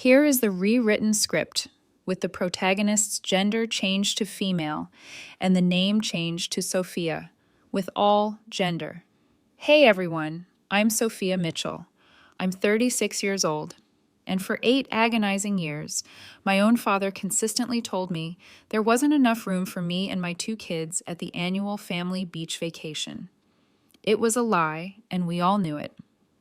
Here is the rewritten script, with the protagonist's gender changed to female and the name changed to Sophia, with all gender. Hey everyone, I'm Sophia Mitchell. I'm 36 years old, and for 8 agonizing years, my own father consistently told me there wasn't enough room for me and my 2 kids at the annual family beach vacation. It was a lie, and we all knew it.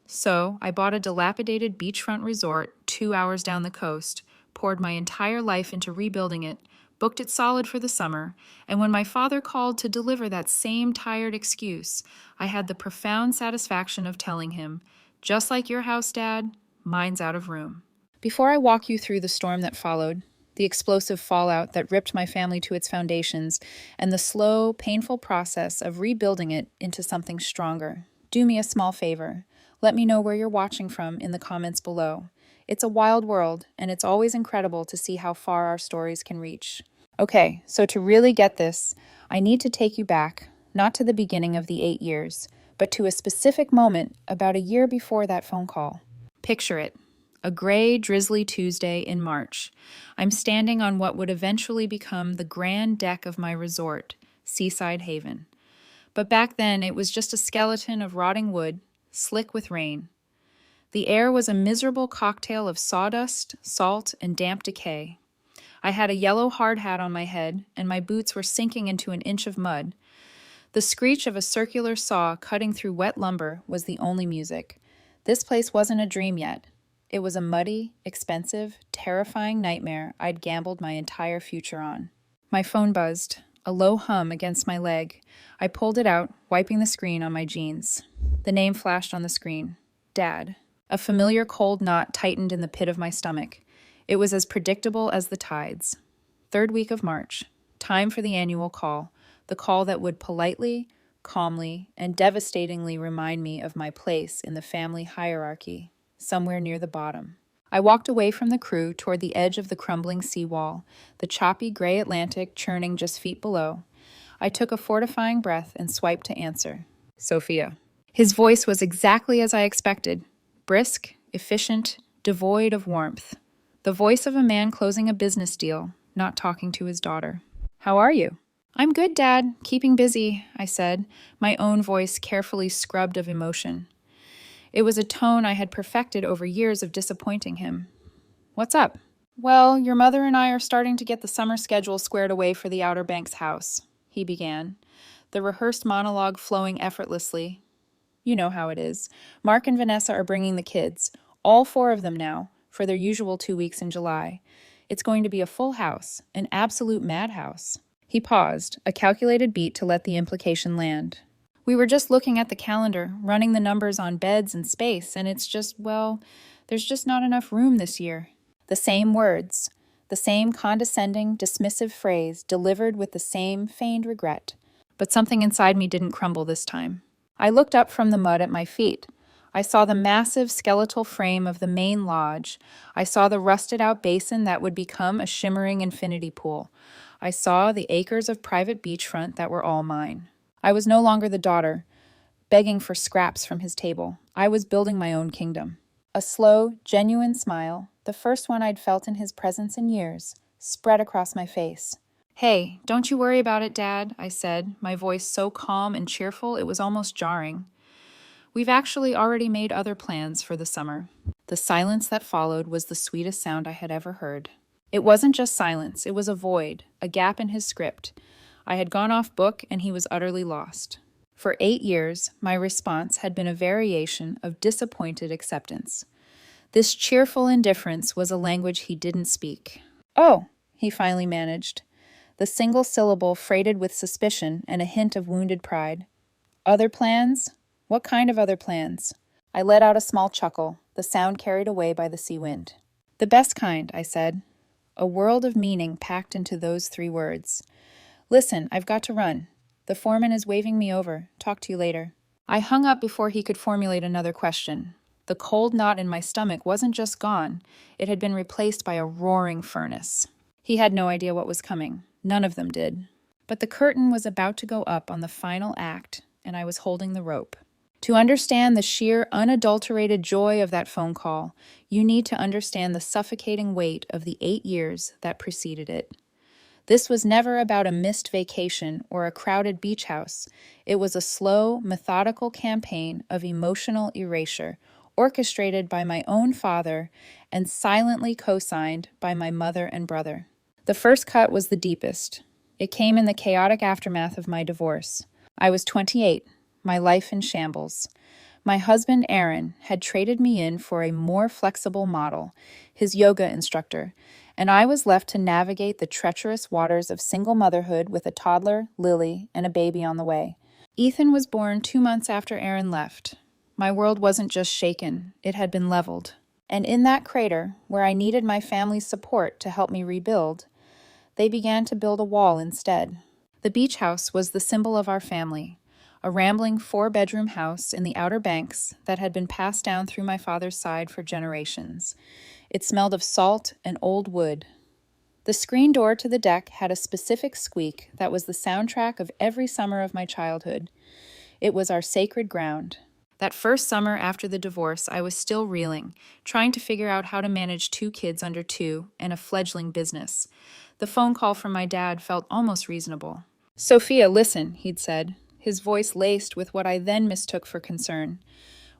So I bought a dilapidated beachfront resort 2 hours down the coast, poured my entire life into rebuilding it, booked it solid for the summer, and when my father called to deliver that same tired excuse, I had the profound satisfaction of telling him, just like your house, Dad, mine's out of room. Before I walk you through the storm that followed, the explosive fallout that ripped my family to its foundations, and the slow, painful process of rebuilding it into something stronger, do me a small favor. Let me know where you're watching from in the comments below. It's a wild world, and it's always incredible to see how far our stories can reach. Okay, so to really get this, I need to take you back, not to the beginning of the 8 years, but to a specific moment about a year before that phone call. Picture it. A gray, drizzly Tuesday in March. I'm standing on what would eventually become the grand deck of my resort, Seaside Haven. But back then, it was just a skeleton of rotting wood, slick with rain. The air was a miserable cocktail of sawdust, salt, and damp decay. I had a yellow hard hat on my head, and my boots were sinking into an inch of mud. The screech of a circular saw cutting through wet lumber was the only music. This place wasn't a dream yet. It was a muddy, expensive, terrifying nightmare I'd gambled my entire future on. My phone buzzed, a low hum against my leg. I pulled it out, wiping the screen on my jeans. The name flashed on the screen. Dad. A familiar cold knot tightened in the pit of my stomach. It was as predictable as the tides. 3rd week of March. Time for the annual call. The call that would politely, calmly, and devastatingly remind me of my place in the family hierarchy, somewhere near the bottom. I walked away from the crew toward the edge of the crumbling seawall, the choppy gray Atlantic churning just feet below. I took a fortifying breath and swiped to answer. Sophia. His voice was exactly as I expected. Brisk, efficient, devoid of warmth. The voice of a man closing a business deal, not talking to his daughter. How are you? I'm good, Dad. Keeping busy, I said, my own voice carefully scrubbed of emotion. It was a tone I had perfected over years of disappointing him. What's up? Well, your mother and I are starting to get the summer schedule squared away for the Outer Banks house, he began, the rehearsed monologue flowing effortlessly. You know how it is. Mark and Vanessa are bringing the kids, all 4 of them now, for their usual 2 weeks in July. It's going to be a full house, an absolute madhouse. He paused, a calculated beat to let the implication land. We were just looking at the calendar, running the numbers on beds and space, and it's just, well, there's just not enough room this year. The same words, the same condescending, dismissive phrase delivered with the same feigned regret. But something inside me didn't crumble this time. I looked up from the mud at my feet. I saw the massive skeletal frame of the main lodge. I saw the rusted-out basin that would become a shimmering infinity pool. I saw the acres of private beachfront that were all mine. I was no longer the daughter, begging for scraps from his table. I was building my own kingdom. A slow, genuine smile, the first one I'd felt in his presence in years, spread across my face. Hey, don't you worry about it, Dad, I said, my voice so calm and cheerful it was almost jarring. We've actually already made other plans for the summer. The silence that followed was the sweetest sound I had ever heard. It wasn't just silence, it was a void, a gap in his script. I had gone off book and he was utterly lost. For 8 years, my response had been a variation of disappointed acceptance. This cheerful indifference was a language he didn't speak. Oh, he finally managed. The single syllable freighted with suspicion and a hint of wounded pride. Other plans? What kind of other plans? I let out a small chuckle, the sound carried away by the sea wind. The best kind, I said. A world of meaning packed into those 3 words. Listen, I've got to run. The foreman is waving me over. Talk to you later. I hung up before he could formulate another question. The cold knot in my stomach wasn't just gone. It had been replaced by a roaring furnace. He had no idea what was coming. None of them did. But the curtain was about to go up on the final act, and I was holding the rope. To understand the sheer, unadulterated joy of that phone call, you need to understand the suffocating weight of the 8 years that preceded it. This was never about a missed vacation or a crowded beach house. It was a slow, methodical campaign of emotional erasure, orchestrated by my own father and silently co-signed by my mother and brother. The first cut was the deepest. It came in the chaotic aftermath of my divorce. I was 28, my life in shambles. My husband, Aaron, had traded me in for a more flexible model, his yoga instructor, and I was left to navigate the treacherous waters of single motherhood with a toddler, Lily, and a baby on the way. Ethan was born 2 months after Aaron left. My world wasn't just shaken, it had been leveled. And in that crater, where I needed my family's support to help me rebuild, they began to build a wall instead. The beach house was the symbol of our family, a rambling 4-bedroom house in the Outer Banks that had been passed down through my father's side for generations. It smelled of salt and old wood. The screen door to the deck had a specific squeak that was the soundtrack of every summer of my childhood. It was our sacred ground. That first summer after the divorce, I was still reeling, trying to figure out how to manage 2 kids under 2 and a fledgling business. The phone call from my dad felt almost reasonable. "Sophia, listen," he'd said, his voice laced with what I then mistook for concern.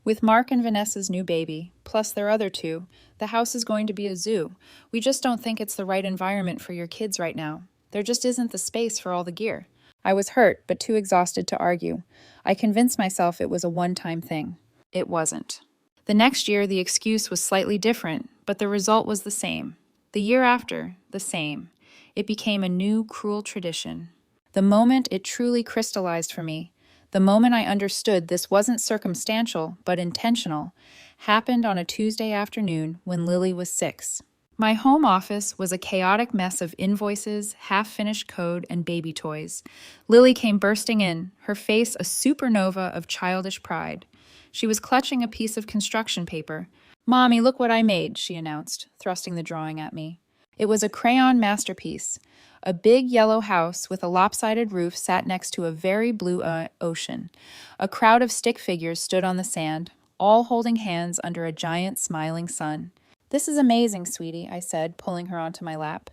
"With Mark and Vanessa's new baby, plus their other 2, the house is going to be a zoo. We just don't think it's the right environment for your kids right now. There just isn't the space for all the gear." I was hurt, but too exhausted to argue. I convinced myself it was a one-time thing. It wasn't. The next year, the excuse was slightly different, but the result was the same. The year after, the same. It became a new, cruel tradition. The moment it truly crystallized for me, the moment I understood this wasn't circumstantial, but intentional, happened on a Tuesday afternoon when Lily was 6. My home office was a chaotic mess of invoices, half-finished code, and baby toys. Lily came bursting in, her face a supernova of childish pride. She was clutching a piece of construction paper. "Mommy, look what I made," she announced, thrusting the drawing at me. It was a crayon masterpiece. A big yellow house with a lopsided roof sat next to a very blue ocean. A crowd of stick figures stood on the sand, all holding hands under a giant smiling sun. "This is amazing, sweetie," I said, pulling her onto my lap.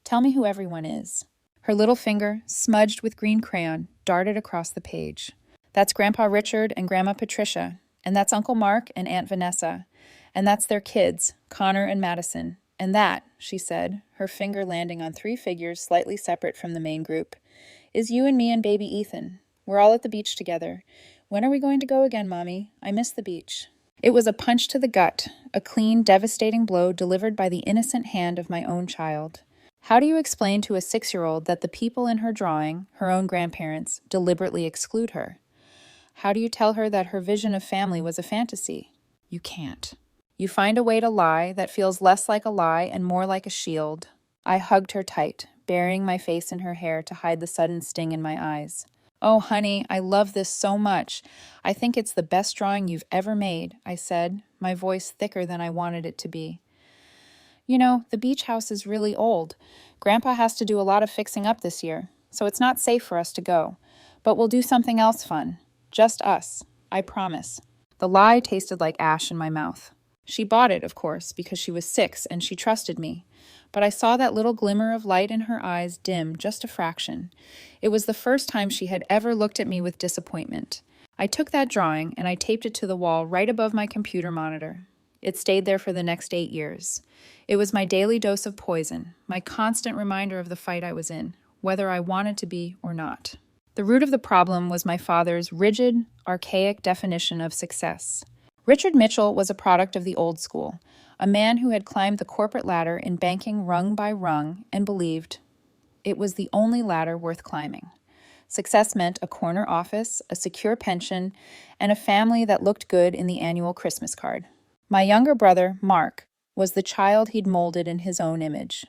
"Tell me who everyone is." Her little finger, smudged with green crayon, darted across the page. "That's Grandpa Richard and Grandma Patricia, and that's Uncle Mark and Aunt Vanessa, and that's their kids, Connor and Madison. And that," she said, her finger landing on 3 figures slightly separate from the main group, "is you and me and baby Ethan. We're all at the beach together. When are we going to go again, Mommy? I miss the beach." It was a punch to the gut, a clean, devastating blow delivered by the innocent hand of my own child. How do you explain to a 6-year-old that the people in her drawing, her own grandparents, deliberately exclude her? How do you tell her that her vision of family was a fantasy? You can't. You find a way to lie that feels less like a lie and more like a shield. I hugged her tight, burying my face in her hair to hide the sudden sting in my eyes. "Oh, honey, I love this so much. I think it's the best drawing you've ever made," I said, my voice thicker than I wanted it to be. "You know, the beach house is really old. Grandpa has to do a lot of fixing up this year, so it's not safe for us to go. But we'll do something else fun. Just us. I promise." The lie tasted like ash in my mouth. She bought it, of course, because she was 6 and she trusted me. But I saw that little glimmer of light in her eyes dim just a fraction. It was the first time she had ever looked at me with disappointment. I took that drawing and I taped it to the wall right above my computer monitor. It stayed there for the next 8 years. It was my daily dose of poison, my constant reminder of the fight I was in, whether I wanted to be or not. The root of the problem was my father's rigid, archaic definition of success. Richard Mitchell was a product of the old school, a man who had climbed the corporate ladder in banking rung by rung and believed it was the only ladder worth climbing. Success meant a corner office, a secure pension, and a family that looked good in the annual Christmas card. My younger brother, Mark, was the child he'd molded in his own image.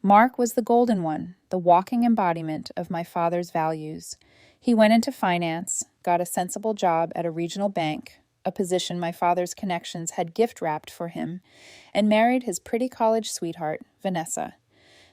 Mark was the golden one, the walking embodiment of my father's values. He went into finance, got a sensible job at a regional bank, a position my father's connections had gift-wrapped for him, and married his pretty college sweetheart, Vanessa.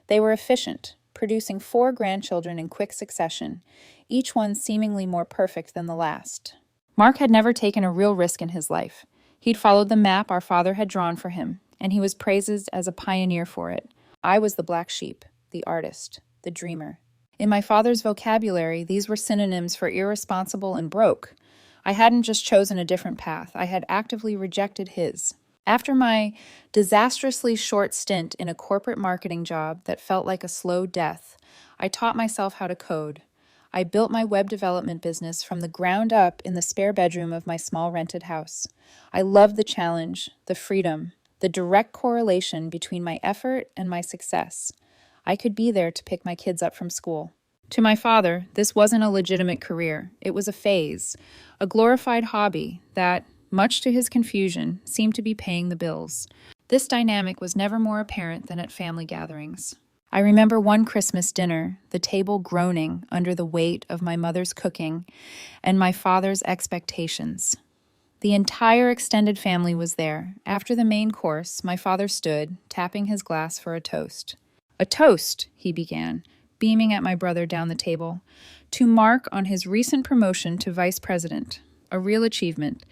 They were efficient, producing 4 grandchildren in quick succession, each one seemingly more perfect than the last. Mark had never taken a real risk in his life. He'd followed the map our father had drawn for him, and he was praised as a pioneer for it. I was the black sheep, the artist, the dreamer. In my father's vocabulary, these were synonyms for irresponsible and broke. I hadn't just chosen a different path, I had actively rejected his. After my disastrously short stint in a corporate marketing job that felt like a slow death, I taught myself how to code. I built my web development business from the ground up in the spare bedroom of my small rented house. I loved the challenge, the freedom, the direct correlation between my effort and my success. I could be there to pick my kids up from school. To my father, this wasn't a legitimate career. It was a phase, a glorified hobby that, much to his confusion, seemed to be paying the bills. This dynamic was never more apparent than at family gatherings. I remember one Christmas dinner, the table groaning under the weight of my mother's cooking and my father's expectations. The entire extended family was there. After the main course, my father stood, tapping his glass for a toast. "A toast," he began, beaming at my brother down the table, "to Mark on his recent promotion to vice president. A real achievement.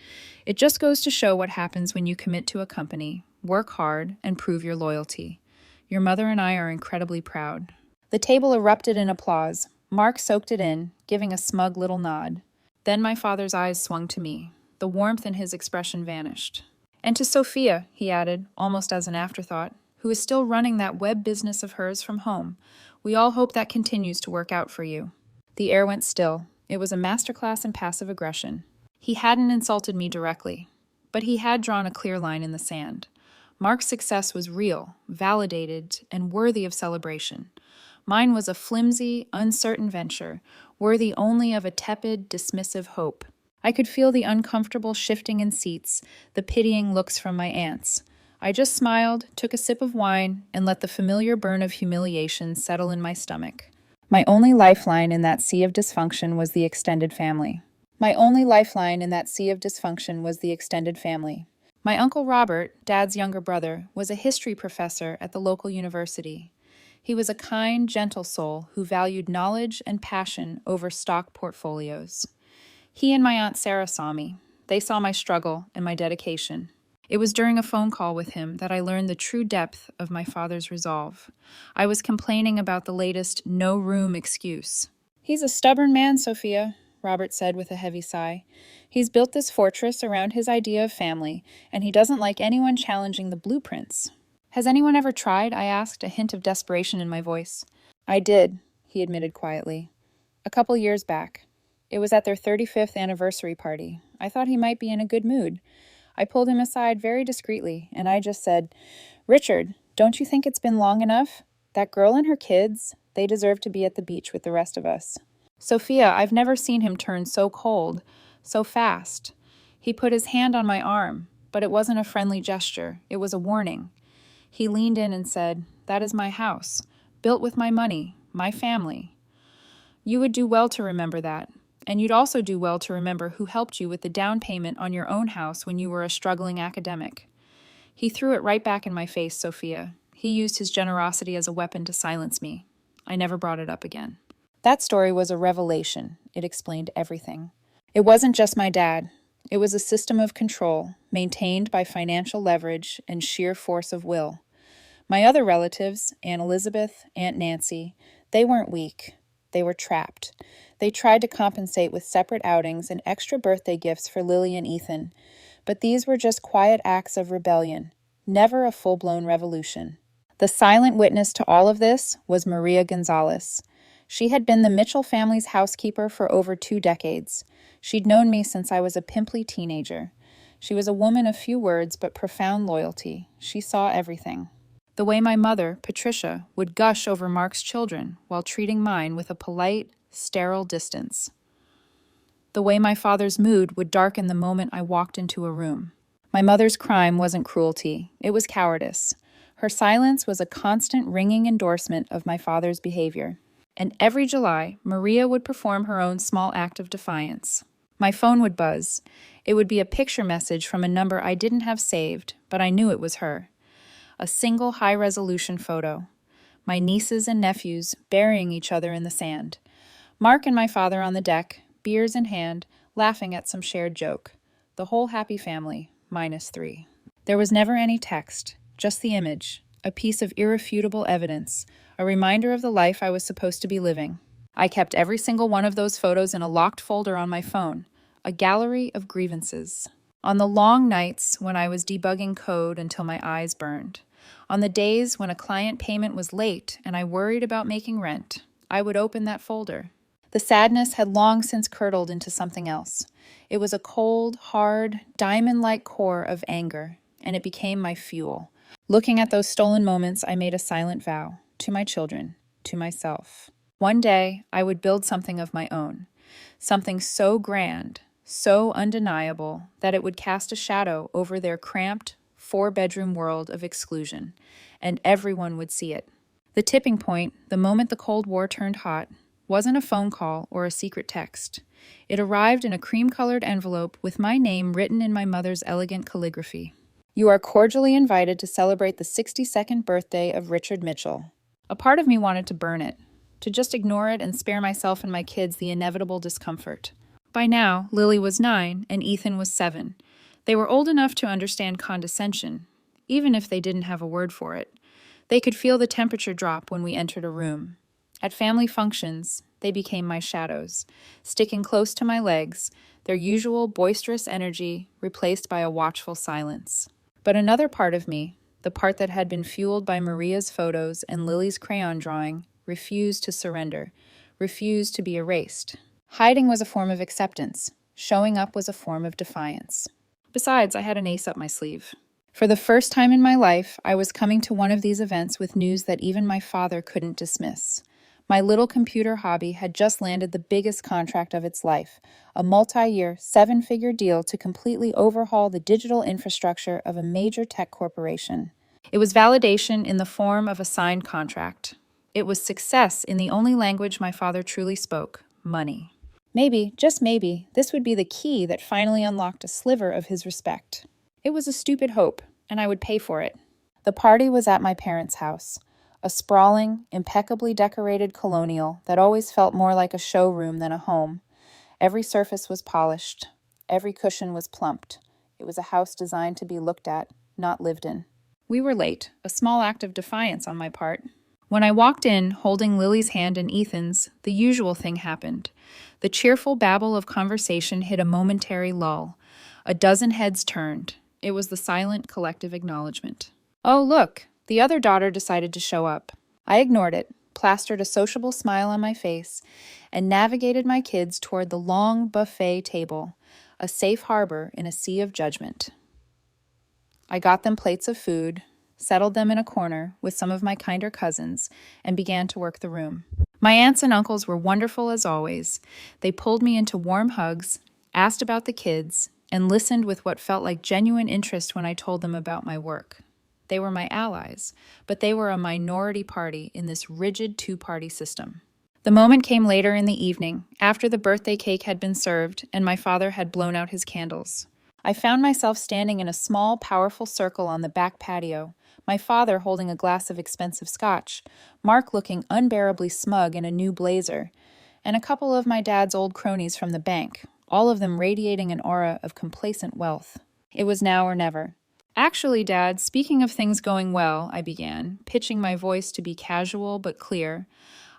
It just goes to show what happens when you commit to a company, work hard, and prove your loyalty. Your mother and I are incredibly proud." The table erupted in applause. Mark soaked it in, giving a smug little nod. Then my father's eyes swung to me. The warmth in his expression vanished. "And to Sophia," he added, almost as an afterthought, "who is still running that web business of hers from home. We all hope that continues to work out for you." The air went still. It was a masterclass in passive aggression. He hadn't insulted me directly, but he had drawn a clear line in the sand. Mark's success was real, validated, and worthy of celebration. Mine was a flimsy, uncertain venture, worthy only of a tepid, dismissive hope. I could feel the uncomfortable shifting in seats, the pitying looks from my aunts. I just smiled, took a sip of wine, and let the familiar burn of humiliation settle in my stomach. My only lifeline in that sea of dysfunction was the extended family. My Uncle Robert, Dad's younger brother, was a history professor at the local university. He was a kind, gentle soul who valued knowledge and passion over stock portfolios. He and my Aunt Sarah saw me. They saw my struggle and my dedication. It was during a phone call with him that I learned the true depth of my father's resolve. I was complaining about the latest no-room excuse. "He's a stubborn man, Sophia," Robert said with a heavy sigh. "He's built this fortress around his idea of family, and he doesn't like anyone challenging the blueprints." "Has anyone ever tried?" I asked, a hint of desperation in my voice. "I did," he admitted quietly. "A couple years back. It was at their 35th anniversary party. I thought he might be in a good mood. I pulled him aside very discreetly, and I just said, 'Richard, don't you think it's been long enough? That girl and her kids, they deserve to be at the beach with the rest of us.' Sophia, I've never seen him turn so cold, so fast. He put his hand on my arm, but it wasn't a friendly gesture. It was a warning. He leaned in and said, 'That is my house, built with my money, my family. You would do well to remember that. And you'd also do well to remember who helped you with the down payment on your own house when you were a struggling academic.' He threw it right back in my face, Sophia. He used his generosity as a weapon to silence me. I never brought it up again." That story was a revelation. It explained everything. It wasn't just my dad. It was a system of control, maintained by financial leverage and sheer force of will. My other relatives, Aunt Elizabeth, Aunt Nancy, they weren't weak. They were trapped. They tried to compensate with separate outings and extra birthday gifts for Lily and Ethan, but these were just quiet acts of rebellion, never a full-blown revolution. The silent witness to all of this was Maria Gonzalez. She had been the Mitchell family's housekeeper for over 2 decades. She'd known me since I was a pimply teenager. She was a woman of few words but profound loyalty. She saw everything. The way my mother, Patricia, would gush over Mark's children while treating mine with a polite, sterile distance. The way my father's mood would darken the moment I walked into a room. My mother's crime wasn't cruelty. It was cowardice. Her silence was a constant ringing endorsement of my father's behavior. And every July, Maria would perform her own small act of defiance. My phone would buzz. It would be a picture message from a number I didn't have saved, but I knew it was her. A single high-resolution photo. My nieces and nephews burying each other in the sand. Mark and my father on the deck, beers in hand, laughing at some shared joke. The whole happy family, -3. There was never any text, just the image, a piece of irrefutable evidence, a reminder of the life I was supposed to be living. I kept every single one of those photos in a locked folder on my phone, a gallery of grievances. On the long nights when I was debugging code until my eyes burned, on the days when a client payment was late and I worried about making rent, I would open that folder. The sadness had long since curdled into something else. It was a cold, hard, diamond-like core of anger, and it became my fuel. Looking at those stolen moments, I made a silent vow, to my children, to myself. One day, I would build something of my own, something so grand, so undeniable, that it would cast a shadow over their cramped, four-bedroom world of exclusion, and everyone would see it. The tipping point, the moment the Cold War turned hot, wasn't a phone call or a secret text. It arrived in a cream-colored envelope with my name written in my mother's elegant calligraphy. You are cordially invited to celebrate the 62nd birthday of Richard Mitchell. A part of me wanted to burn it, to just ignore it and spare myself and my kids the inevitable discomfort. By now, Lily was 9 and Ethan was 7. They were old enough to understand condescension, even if they didn't have a word for it. They could feel the temperature drop when we entered a room. At family functions, they became my shadows, sticking close to my legs, their usual boisterous energy replaced by a watchful silence. But another part of me, the part that had been fueled by Maria's photos and Lily's crayon drawing, refused to surrender, refused to be erased. Hiding was a form of acceptance. Showing up was a form of defiance. Besides, I had an ace up my sleeve. For the first time in my life, I was coming to one of these events with news that even my father couldn't dismiss. My little computer hobby had just landed the biggest contract of its life, a multi-year, 7-figure deal to completely overhaul the digital infrastructure of a major tech corporation. It was validation in the form of a signed contract. It was success in the only language my father truly spoke, money. Maybe, just maybe, this would be the key that finally unlocked a sliver of his respect. It was a stupid hope, and I would pay for it. The party was at my parents' house. A sprawling, impeccably decorated colonial that always felt more like a showroom than a home. Every surface was polished. Every cushion was plumped. It was a house designed to be looked at, not lived in. We were late, a small act of defiance on my part. When I walked in, holding Lily's hand and Ethan's, the usual thing happened. The cheerful babble of conversation hit a momentary lull. A dozen heads turned. It was the silent, collective acknowledgement. Oh, look! The other daughter decided to show up. I ignored it, plastered a sociable smile on my face, and navigated my kids toward the long buffet table, a safe harbor in a sea of judgment. I got them plates of food, settled them in a corner with some of my kinder cousins, and began to work the room. My aunts and uncles were wonderful as always. They pulled me into warm hugs, asked about the kids, and listened with what felt like genuine interest when I told them about my work. They were my allies, but they were a minority party in this rigid two-party system. The moment came later in the evening, after the birthday cake had been served and my father had blown out his candles. I found myself standing in a small, powerful circle on the back patio, my father holding a glass of expensive scotch, Mark looking unbearably smug in a new blazer, and a couple of my dad's old cronies from the bank, all of them radiating an aura of complacent wealth. It was now or never. Actually, Dad, speaking of things going well, I began, pitching my voice to be casual but clear,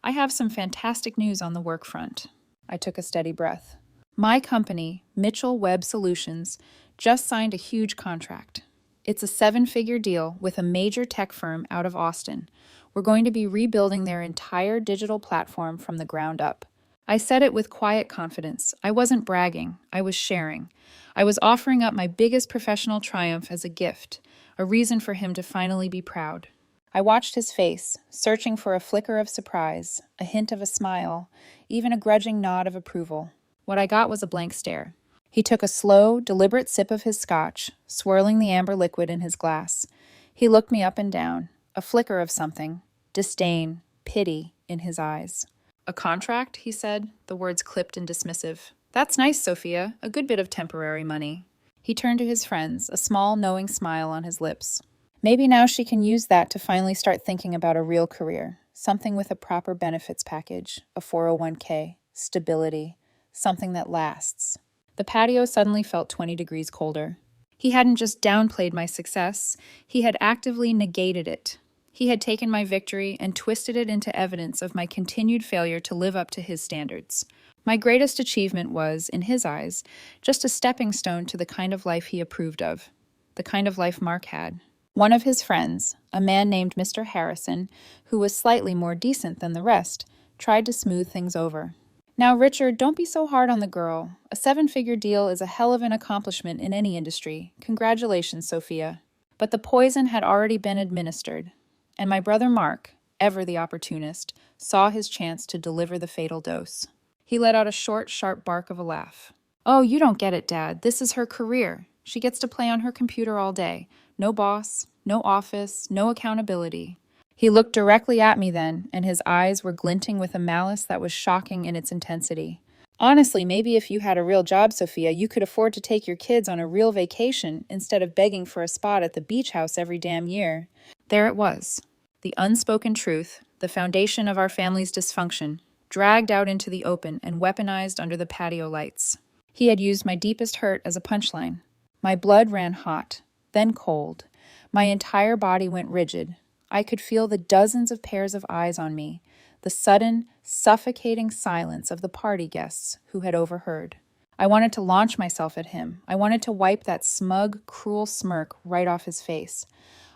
I have some fantastic news on the work front. I took a steady breath. My company, Mitchell Web Solutions, just signed a huge contract. It's a 7-figure deal with a major tech firm out of Austin. We're going to be rebuilding their entire digital platform from the ground up. I said it with quiet confidence. I wasn't bragging. I was sharing. I was offering up my biggest professional triumph as a gift, a reason for him to finally be proud. I watched his face, searching for a flicker of surprise, a hint of a smile, even a grudging nod of approval. What I got was a blank stare. He took a slow, deliberate sip of his scotch, swirling the amber liquid in his glass. He looked me up and down, a flicker of something, disdain, pity, in his eyes. A contract, he said, the words clipped and dismissive. That's nice, Sophia, a good bit of temporary money. He turned to his friends, a small, knowing smile on his lips. Maybe now she can use that to finally start thinking about a real career, something with a proper benefits package, a 401k, stability, something that lasts. The patio suddenly felt 20 degrees colder. He hadn't just downplayed my success, he had actively negated it. He had taken my victory and twisted it into evidence of my continued failure to live up to his standards. My greatest achievement was, in his eyes, just a stepping stone to the kind of life he approved of, the kind of life Mark had. One of his friends, a man named Mr. Harrison, who was slightly more decent than the rest, tried to smooth things over. Now, Richard, don't be so hard on the girl. A 7-figure deal is a hell of an accomplishment in any industry. Congratulations, Sophia. But the poison had already been administered, and my brother Mark, ever the opportunist, saw his chance to deliver the fatal dose. He let out a short, sharp bark of a laugh. Oh, you don't get it, Dad. This is her career. She gets to play on her computer all day. No boss, no office, no accountability. He looked directly at me then, and his eyes were glinting with a malice that was shocking in its intensity. Honestly, maybe if you had a real job, Sophia, you could afford to take your kids on a real vacation instead of begging for a spot at the beach house every damn year. There it was. The unspoken truth, the foundation of our family's dysfunction, dragged out into the open and weaponized under the patio lights. He had used my deepest hurt as a punchline. My blood ran hot, then cold. My entire body went rigid. I could feel the dozens of pairs of eyes on me, the sudden, suffocating silence of the party guests who had overheard. I wanted to launch myself at him. I wanted to wipe that smug, cruel smirk right off his face.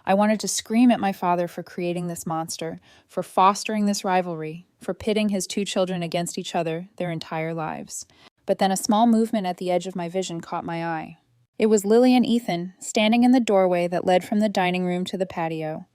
I wanted to scream at my father for creating this monster, for fostering this rivalry, for pitting his 2 children against each other their entire lives. But then a small movement at the edge of my vision caught my eye. It was Lily and Ethan, standing in the doorway that led from the dining room to the patio.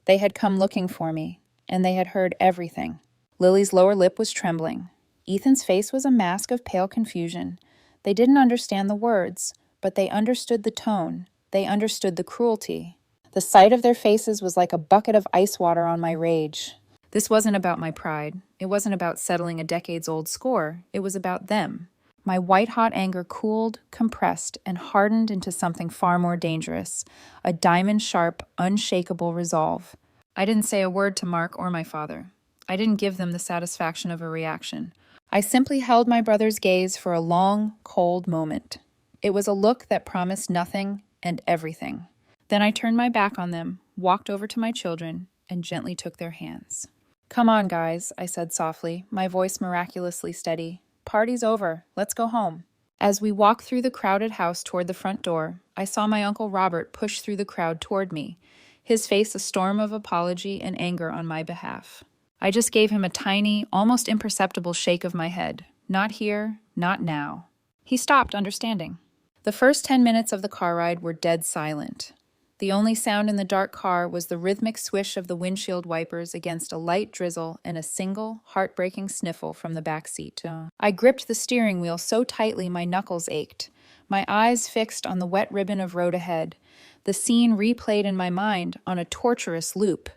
They had come looking for me, and they had heard everything. Lily's lower lip was trembling. Ethan's face was a mask of pale confusion. They didn't understand the words, but they understood the tone. They understood the cruelty. The sight of their faces was like a bucket of ice water on my rage. This wasn't about my pride. It wasn't about settling a decades-old score. It was about them. My white-hot anger cooled, compressed, and hardened into something far more dangerous, a diamond-sharp, unshakable resolve. I didn't say a word to Mark or my father. I didn't give them the satisfaction of a reaction. I simply held my brother's gaze for a long, cold moment. It was a look that promised nothing and everything. Then I turned my back on them, walked over to my children, and gently took their hands. "Come on, guys," I said softly, my voice miraculously steady. "Party's over. Let's go home." As we walked through the crowded house toward the front door, I saw my Uncle Robert push through the crowd toward me, his face a storm of apology and anger on my behalf. I just gave him a tiny, almost imperceptible shake of my head. Not here, not now. He stopped, understanding. The first 10 minutes of the car ride were dead silent. The only sound in the dark car was the rhythmic swish of the windshield wipers against a light drizzle and a single, heartbreaking sniffle from the back seat. I gripped the steering wheel so tightly my knuckles ached, my eyes fixed on the wet ribbon of road ahead. The scene replayed in my mind on a torturous loop.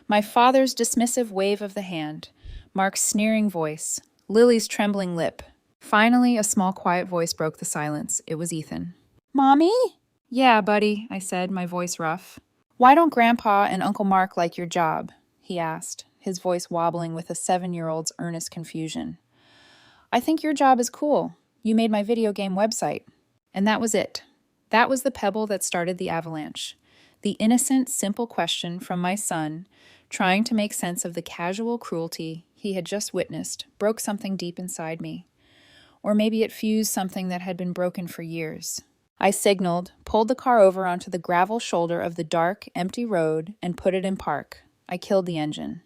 My father's dismissive wave of the hand, Mark's sneering voice, Lily's trembling lip. Finally, a small, quiet voice broke the silence. It was Ethan. "Mommy?" "Yeah, buddy," I said, my voice rough. "Why don't Grandpa and Uncle Mark like your job?" he asked, his voice wobbling with a 7-year-old's earnest confusion. "I think your job is cool. You made my video game website." And that was it. That was the pebble that started the avalanche. The innocent, simple question from my son, trying to make sense of the casual cruelty he had just witnessed, broke something deep inside me. Or maybe it fused something that had been broken for years. I signaled, pulled the car over onto the gravel shoulder of the dark, empty road, and put it in park. I killed the engine.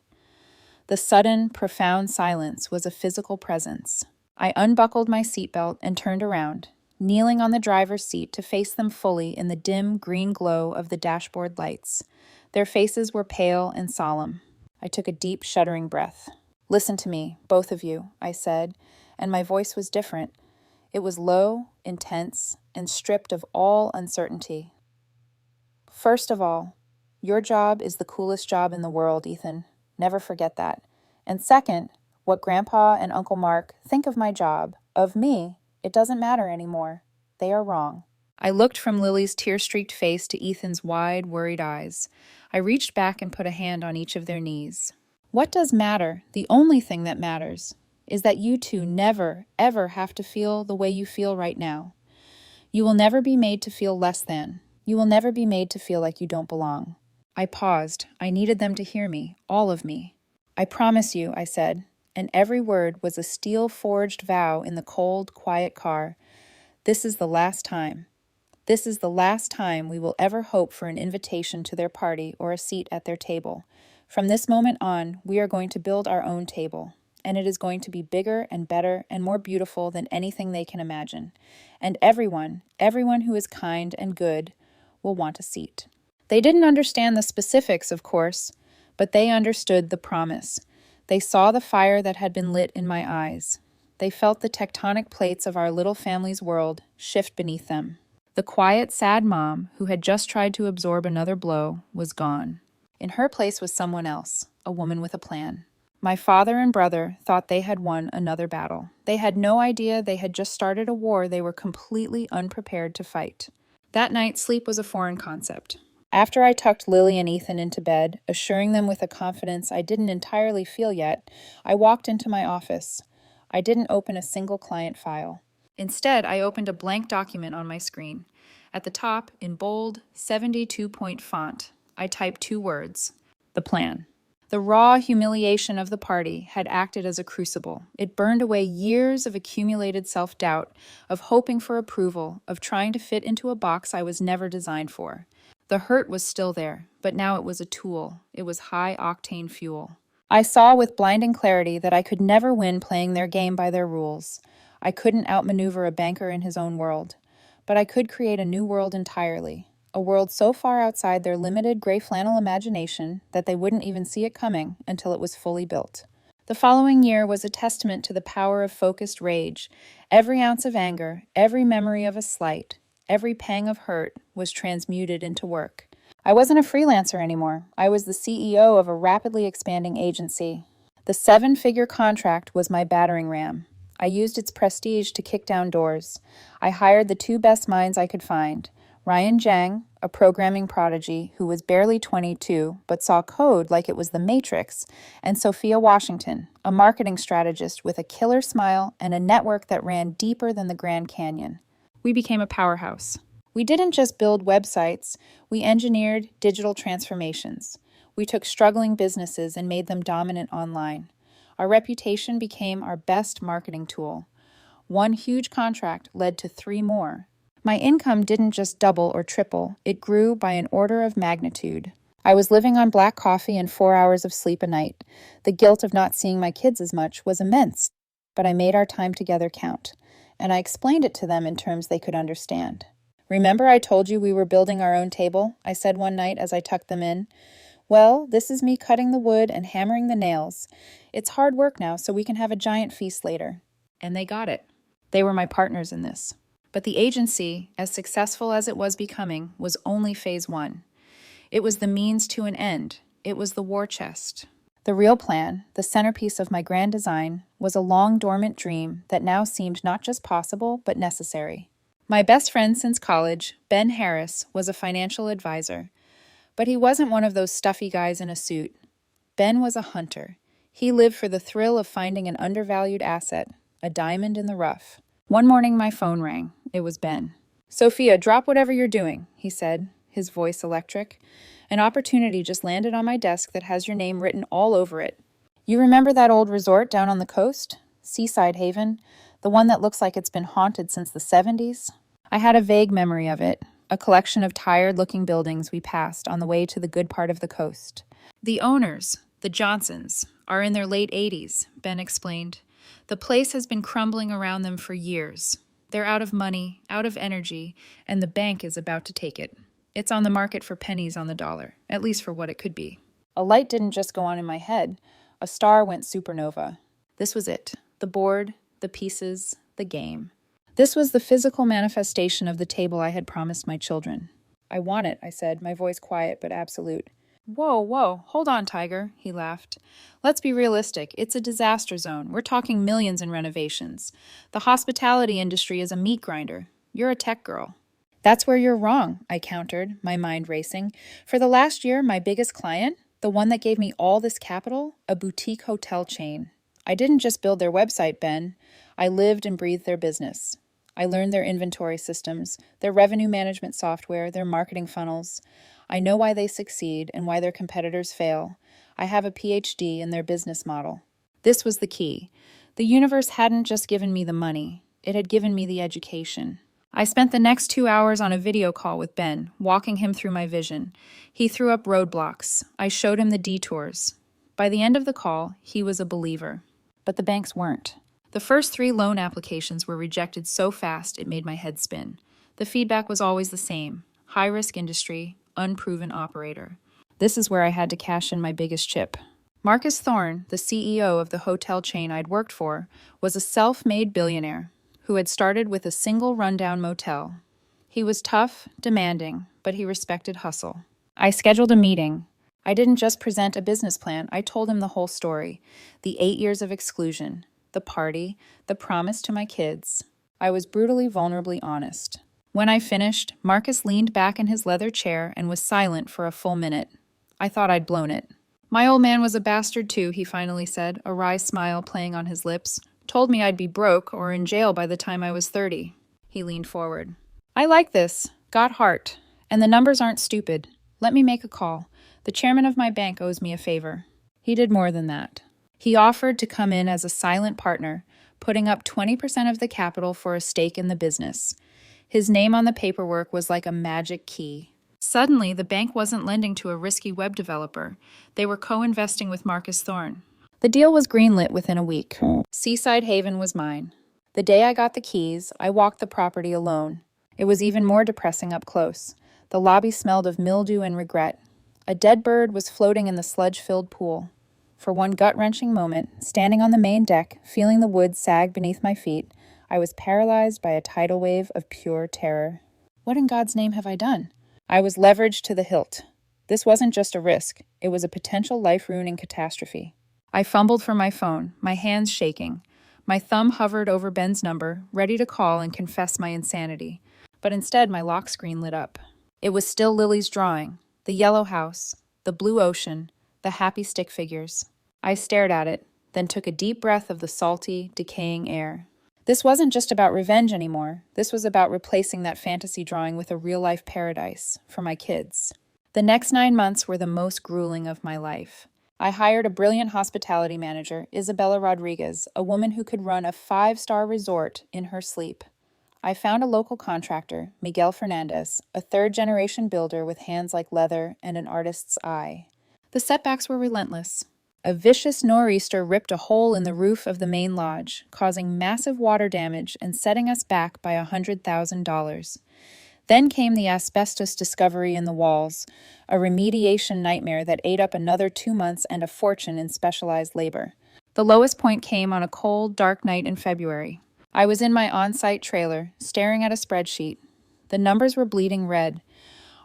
The sudden, profound silence was a physical presence. I unbuckled my seatbelt and turned around, kneeling on the driver's seat to face them fully in the dim green glow of the dashboard lights. Their faces were pale and solemn. I took a deep, shuddering breath. "Listen to me, both of you," I said, and my voice was different. It was low, intense, and stripped of all uncertainty. "First of all, your job is the coolest job in the world, Ethan. Never forget that. And second, what Grandpa and Uncle Mark think of my job, of me, it doesn't matter anymore. They are wrong." I looked from Lily's tear-streaked face to Ethan's wide, worried eyes. I reached back and put a hand on each of their knees. "What does matter? The only thing that matters is that you two never, ever have to feel the way you feel right now. You will never be made to feel less than. You will never be made to feel like you don't belong. I paused. I needed them to hear me, all of me. I promise you, I said, and every word was a steel-forged vow in the cold, quiet car. This is the last time. This is the last time we will ever hope for an invitation to their party or a seat at their table. From this moment on, we are going to build our own table, and it is going to be bigger and better and more beautiful than anything they can imagine. And everyone who is kind and good will want a seat. They didn't understand the specifics, of course, but they understood the promise. They saw the fire that had been lit in my eyes. They felt the tectonic plates of our little family's world shift beneath them. The quiet, sad mom, who had just tried to absorb another blow, was gone. In her place was someone else, a woman with a plan. My father and brother thought they had won another battle. They had no idea they had just started a war they were completely unprepared to fight. That night, sleep was a foreign concept. After I tucked Lily and Ethan into bed, assuring them with a confidence I didn't entirely feel yet, I walked into my office. I didn't open a single client file. Instead, I opened a blank document on my screen. At the top, in bold, 72-point font, I typed 2 words: the plan. The raw humiliation of the party had acted as a crucible. It burned away years of accumulated self-doubt, of hoping for approval, of trying to fit into a box I was never designed for. The hurt was still there, but now it was a tool. It was high-octane fuel. I saw with blinding clarity that I could never win playing their game by their rules. I couldn't outmaneuver a banker in his own world, but I could create a new world entirely, a world so far outside their limited gray flannel imagination that they wouldn't even see it coming until it was fully built. The following year was a testament to the power of focused rage. Every ounce of anger, every memory of a slight, every pang of hurt was transmuted into work. I wasn't a freelancer anymore. I was the CEO of a rapidly expanding agency. The 7-figure contract was my battering ram. I used its prestige to kick down doors. I hired the 2 best minds I could find. Ryan Zhang, a programming prodigy who was barely 22 but saw code like it was the Matrix, and Sophia Washington, a marketing strategist with a killer smile and a network that ran deeper than the Grand Canyon. We became a powerhouse. We didn't just build websites, we engineered digital transformations. We took struggling businesses and made them dominant online. Our reputation became our best marketing tool. One huge contract led to 3 more. My income didn't just double or triple, it grew by an order of magnitude. I was living on black coffee and 4 hours of sleep a night. The guilt of not seeing my kids as much was immense, but I made our time together count, and I explained it to them in terms they could understand. "Remember I told you we were building our own table?" I said one night as I tucked them in. "Well, this is me cutting the wood and hammering the nails. It's hard work now, so we can have a giant feast later." And they got it. They were my partners in this. But the agency, as successful as it was becoming, was only phase 1. It was the means to an end. It was the war chest. The real plan, the centerpiece of my grand design, was a long dormant dream that now seemed not just possible, but necessary. My best friend since college, Ben Harris, was a financial advisor. But he wasn't one of those stuffy guys in a suit. Ben was a hunter. He lived for the thrill of finding an undervalued asset, a diamond in the rough. One morning my phone rang. It was Ben. "Sophia, drop whatever you're doing," he said, his voice electric. "An opportunity just landed on my desk that has your name written all over it. You remember that old resort down on the coast? Seaside Haven? The one that looks like it's been haunted since the 70s? I had a vague memory of it, a collection of tired-looking buildings we passed on the way to the good part of the coast. The owners, the Johnsons, are in their late 80s, Ben explained. The place has been crumbling around them for years. They're out of money, out of energy, and the bank is about to take it. It's on the market for pennies on the dollar, at least for what it could be." A light didn't just go on in my head. A star went supernova. This was it. The board, the pieces, the game. This was the physical manifestation of the table I had promised my children. "I want it," I said, my voice quiet but absolute. Whoa, hold on, Tiger," he laughed. "Let's be realistic. It's a disaster zone. We're talking millions in renovations. The hospitality industry is a meat grinder. You're a tech girl." "That's where you're wrong," I countered, my mind racing. "For the last year, my biggest client, the one that gave me all this capital, a boutique hotel chain. I didn't just build their website, Ben. I lived and breathed their business. I learned their inventory systems, their revenue management software, their marketing funnels. I know why they succeed and why their competitors fail. I have a PhD in their business model. This was the key. The universe hadn't just given me the money, it had given me the education. I spent the next 2 hours on a video call with Ben, walking him through my vision. He threw up roadblocks. I showed him the detours. By the end of the call, he was a believer. But the banks weren't. The first 3 loan applications were rejected so fast it made my head spin. The feedback was always the same: high-risk industry, unproven operator. This is where I had to cash in my biggest chip. Marcus Thorne, the CEO of the hotel chain I'd worked for, was a self-made billionaire who had started with a single rundown motel. He was tough, demanding, but he respected hustle. I scheduled a meeting. I didn't just present a business plan, I told him the whole story. The 8 years of exclusion, the party, the promise to my kids. I was brutally, vulnerably honest. When I finished, Marcus leaned back in his leather chair and was silent for a full minute. I thought I'd blown it. My old man was a bastard too, he finally said, a wry smile playing on his lips. Told me I'd be broke or in jail by the time I was 30. He leaned forward. I like this. Got heart. And the numbers aren't stupid. Let me make a call. The chairman of my bank owes me a favor. He did more than that. He offered to come in as a silent partner, putting up 20% of the capital for a stake in the business. His name on the paperwork was like a magic key. Suddenly, the bank wasn't lending to a risky web developer. They were co-investing with Marcus Thorne. The deal was greenlit within a week. Seaside Haven was mine. The day I got the keys, I walked the property alone. It was even more depressing up close. The lobby smelled of mildew and regret. A dead bird was floating in the sludge-filled pool. For one gut-wrenching moment, standing on the main deck, feeling the wood sag beneath my feet, I was paralyzed by a tidal wave of pure terror. What in God's name have I done? I was leveraged to the hilt. This wasn't just a risk. It was a potential life-ruining catastrophe. I fumbled for my phone, my hands shaking. My thumb hovered over Ben's number, ready to call and confess my insanity. But instead, my lock screen lit up. It was still Lily's drawing. The yellow house, the blue ocean, the happy stick figures. I stared at it, then took a deep breath of the salty, decaying air. This wasn't just about revenge anymore. This was about replacing that fantasy drawing with a real-life paradise for my kids. The next 9 months were the most grueling of my life. I hired a brilliant hospitality manager, Isabella Rodriguez, a woman who could run a 5-star resort in her sleep. I found a local contractor, Miguel Fernandez, a third-generation builder with hands like leather and an artist's eye. The setbacks were relentless. A vicious nor'easter ripped a hole in the roof of the main lodge, causing massive water damage and setting us back by $100,000. Then came the asbestos discovery in the walls, a remediation nightmare that ate up another 2 months and a fortune in specialized labor. The lowest point came on a cold, dark night in February. I was in my on-site trailer, staring at a spreadsheet. The numbers were bleeding red.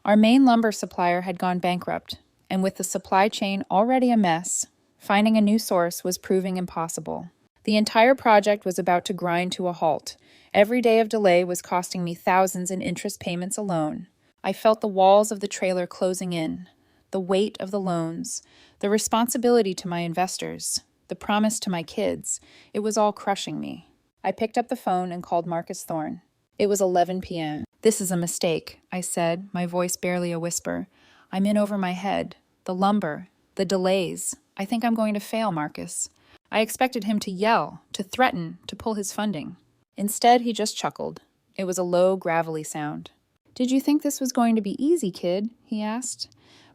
Our main lumber supplier had gone bankrupt, and with the supply chain already a mess, finding a new source was proving impossible. The entire project was about to grind to a halt. Every day of delay was costing me thousands in interest payments alone. I felt the walls of the trailer closing in, the weight of the loans, the responsibility to my investors, the promise to my kids. It was all crushing me. I picked up the phone and called Marcus Thorne. It was 11 p.m. "This is a mistake," I said, my voice barely a whisper. "I'm in over my head. The lumber, the delays. I think I'm going to fail, Marcus." I expected him to yell, to threaten, to pull his funding. Instead, he just chuckled. It was a low, gravelly sound. "Did you think this was going to be easy, kid?" he asked.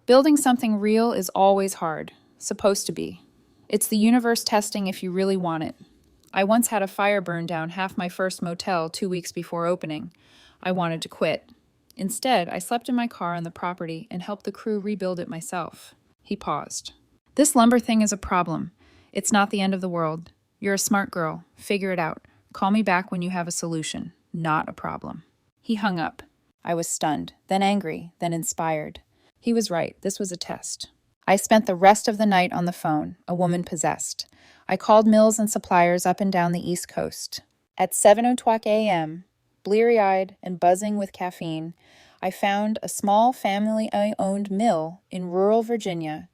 "Building something real is always hard. Supposed to be. It's the universe testing if you really want it. I once had a fire burn down half my first motel 2 weeks before opening. I wanted to quit. Instead, I slept in my car on the property and helped the crew rebuild it myself." He paused. "This lumber thing is a problem. It's not the end of the world. You're a smart girl. Figure it out. Call me back when you have a solution. Not a problem." He hung up. I was stunned, then angry, then inspired. He was right. This was a test. I spent the rest of the night on the phone, a woman possessed. I called mills and suppliers up and down the East Coast. At 7:02 a.m., bleary-eyed and buzzing with caffeine, I found a small family-owned mill in rural Virginia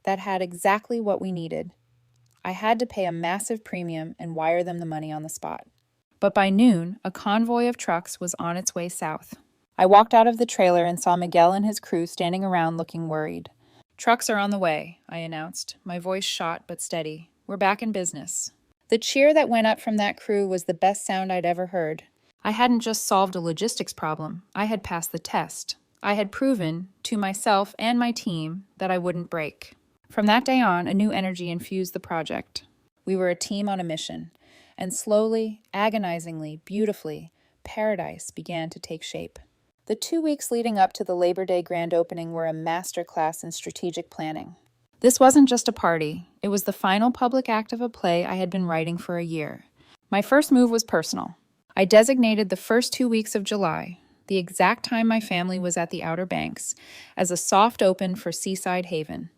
that had exactly what we needed: I had to pay a massive premium and wire them the money on the spot. But by noon, a convoy of trucks was on its way south. I walked out of the trailer and saw Miguel and his crew standing around looking worried. "Trucks are on the way," I announced, my voice shot but steady. "We're back in business." The cheer that went up from that crew was the best sound I'd ever heard. I hadn't just solved a logistics problem, I had passed the test. I had proven, to myself and my team, that I wouldn't break. From that day on, a new energy infused the project. We were a team on a mission, and slowly, agonizingly, beautifully, paradise began to take shape. The 2 weeks leading up to the Labor Day grand opening were a masterclass in strategic planning. This wasn't just a party, it was the final public act of a play I had been writing for a year. My first move was personal. I designated the first 2 weeks of July, the exact time my family was at the Outer Banks, as a soft open for Seaside Haven.